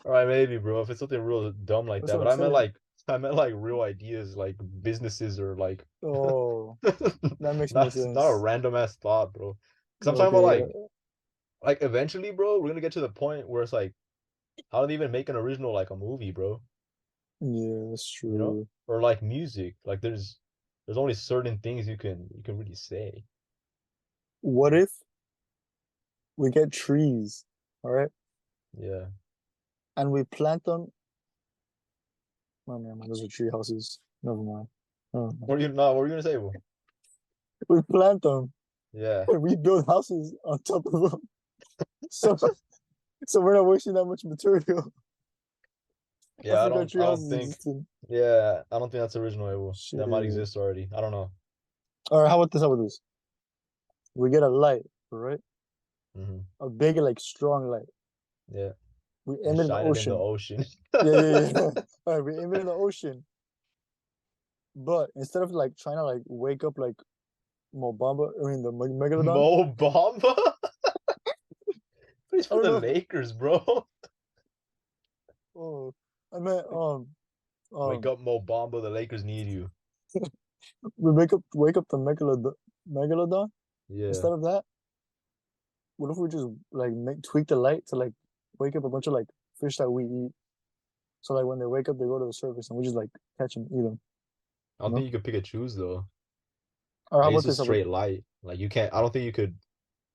S2: All right, maybe, bro. If it's something real dumb like
S1: That's
S2: that,
S1: what
S2: but
S1: I'm
S2: I meant
S1: saying.
S2: I meant like real ideas, like businesses or like
S1: Oh, that makes more
S2: not a
S1: sense.
S2: random ass thought, bro. Because I'm talking about
S1: Okay, yeah,
S2: like eventually, bro, we're gonna get to the point where it's like, how do they even make an original like a movie, bro?
S1: yeah, that's
S2: You know?
S1: true.
S2: Or like music. Like there's only certain things you can really say.
S1: What if we get trees, all right,
S2: Yeah.
S1: and we plant them? Oh man, those are tree houses. Never mind.
S2: What are you not? What were you gonna say, bro?
S1: We plant them
S2: Yeah.
S1: and we build houses on top of them. So, so we're not wasting that much material. I
S2: Yeah,
S1: forgot
S2: I
S1: tree
S2: don't
S1: houses
S2: think
S1: existed.
S2: yeah, I don't think that's original, Abel. That might
S1: Shit.
S2: exist already. I don't know.
S1: All right, how about this? How about this? We get a light, all right?
S2: Hmm.
S1: A big, like, strong light.
S2: Yeah.
S1: We
S2: And
S1: aim it in the
S2: shine it in the
S1: ocean.
S2: ocean.
S1: Yeah, yeah, yeah. All right, we aim it in the ocean. But instead of like trying to like wake up like Mobamba, I mean the Megalodon.
S2: Mo Bamba? He's
S1: I
S2: for
S1: don't
S2: the
S1: know.
S2: Lakers, bro.
S1: Oh, I meant
S2: Wake
S1: um
S2: up, Mo Bamba. The Lakers need you.
S1: we wake up the Megalodon.
S2: Yeah.
S1: Instead of that, what if we just like tweak the light to like wake up a bunch of like fish that we eat? So like when they wake up, they go to the surface and we just like catch them, eat them.
S2: I
S1: You
S2: don't think
S1: know?
S2: you could pick and choose though.
S1: Or how
S2: Like it's
S1: about
S2: just
S1: this? How about
S2: straight light. Like you can't. I don't think you could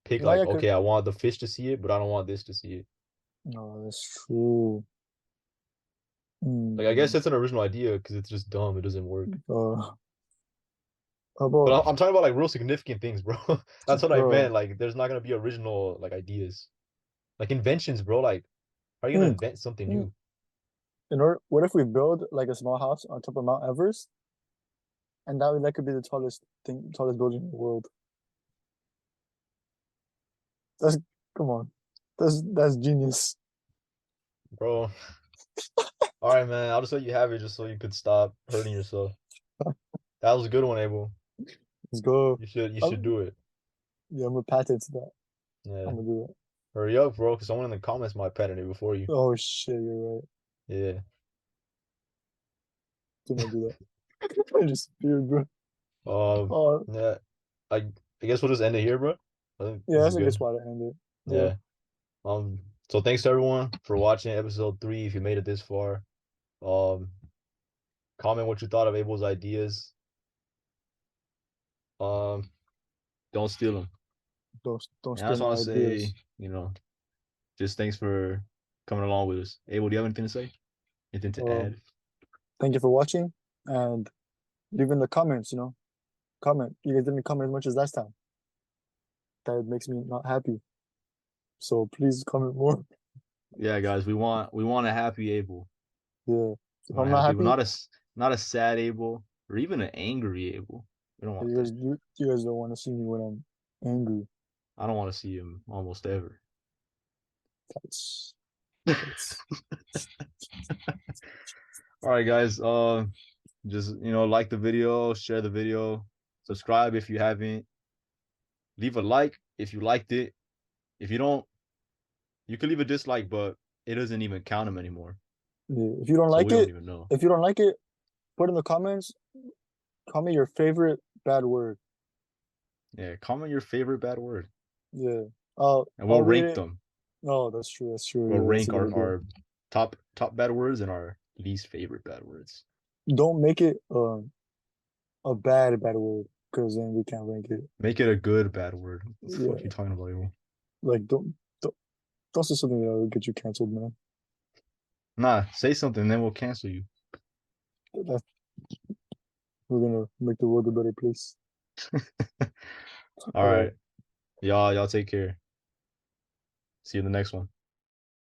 S2: pick
S1: no?
S2: like,
S1: Yeah, could
S2: okay, I want the fish to see it, but I don't want this to see it.
S1: no, that's true.
S2: Like I guess
S1: Hmm.
S2: it's an original idea because it's just dumb. It doesn't work.
S1: How
S2: But
S1: about
S2: I'm talking about like real significant things, bro. That's what I meant.
S1: bro?
S2: Like there's not gonna be original like ideas, like inventions, bro. Like how are you gonna
S1: Hmm.
S2: invent something
S1: Hmm.
S2: new?
S1: What if we build like a small house on top of Mount Everest, and that could be the tallest building in the world. That's come on, that's genius.
S2: Bro, all right, man. I'll just let you have it just so you could stop hurting yourself. That was a good one, Abel.
S1: Let's go.
S2: You should
S1: I'm,
S2: do it.
S1: yeah, I'm gonna patent that.
S2: Yeah.
S1: I'm gonna do it.
S2: Hurry up, bro, because someone in the comments might patent it before you.
S1: Oh shit, you're right.
S2: Yeah.
S1: Do not do that. I just feared, bro. Oh
S2: Yeah. I I guess we'll just end it here, bro. I think
S1: yeah,
S2: this
S1: that's
S2: is
S1: a good
S2: good.
S1: spot to end it. Yeah,
S2: Yeah. So thanks to everyone for watching episode 3. If you made it this far, um, comment what you thought of Abel's ideas. Um, don't steal them.
S1: don't
S2: And I
S1: steal
S2: just want
S1: my
S2: to
S1: ideas.
S2: say, just thanks for coming along with us. Abel, do you have anything to say? Anything to
S1: Um,
S2: add?
S1: Thank you for watching and leave in the comments. Comment. You guys didn't comment as much as last time. That makes me not happy. So please comment more.
S2: Yeah, guys, we want a happy Abel.
S1: Yeah.
S2: We
S1: If
S2: want
S1: I'm
S2: a
S1: not
S2: happy Abel,
S1: happy,
S2: not a sad Abel or even an angry Abel. We don't want that.
S1: you guys don't want to see me when I'm angry.
S2: I don't want to see him almost ever.
S1: That's that's
S2: All right, guys. Just like the video, share the video, subscribe if you haven't, leave a like if you liked it. If you don't, you can leave a dislike, but it doesn't even count them anymore.
S1: yeah. If you don't
S2: So
S1: like
S2: we don't
S1: it,
S2: even know.
S1: if you don't like it, put in the comments. Comment your favorite bad word.
S2: Yeah, comment your favorite bad word,
S1: Yeah.
S2: and we'll
S1: I'll read
S2: rank
S1: it.
S2: them.
S1: No, that's true. That's true.
S2: We'll
S1: Yeah, that's a
S2: rank
S1: good idea.
S2: our top bad words and our least favorite bad words.
S1: Don't make it a bad word because then we can't rank it.
S2: Make it a good bad word. What the fuck you
S1: Yeah.
S2: talking about, Abel?
S1: Like don't say something that will get you canceled, man.
S2: Nah, say something, then we'll cancel you.
S1: That, we're gonna make the world a better place.
S2: All
S1: All right.
S2: right, y'all take care. See you in the next one.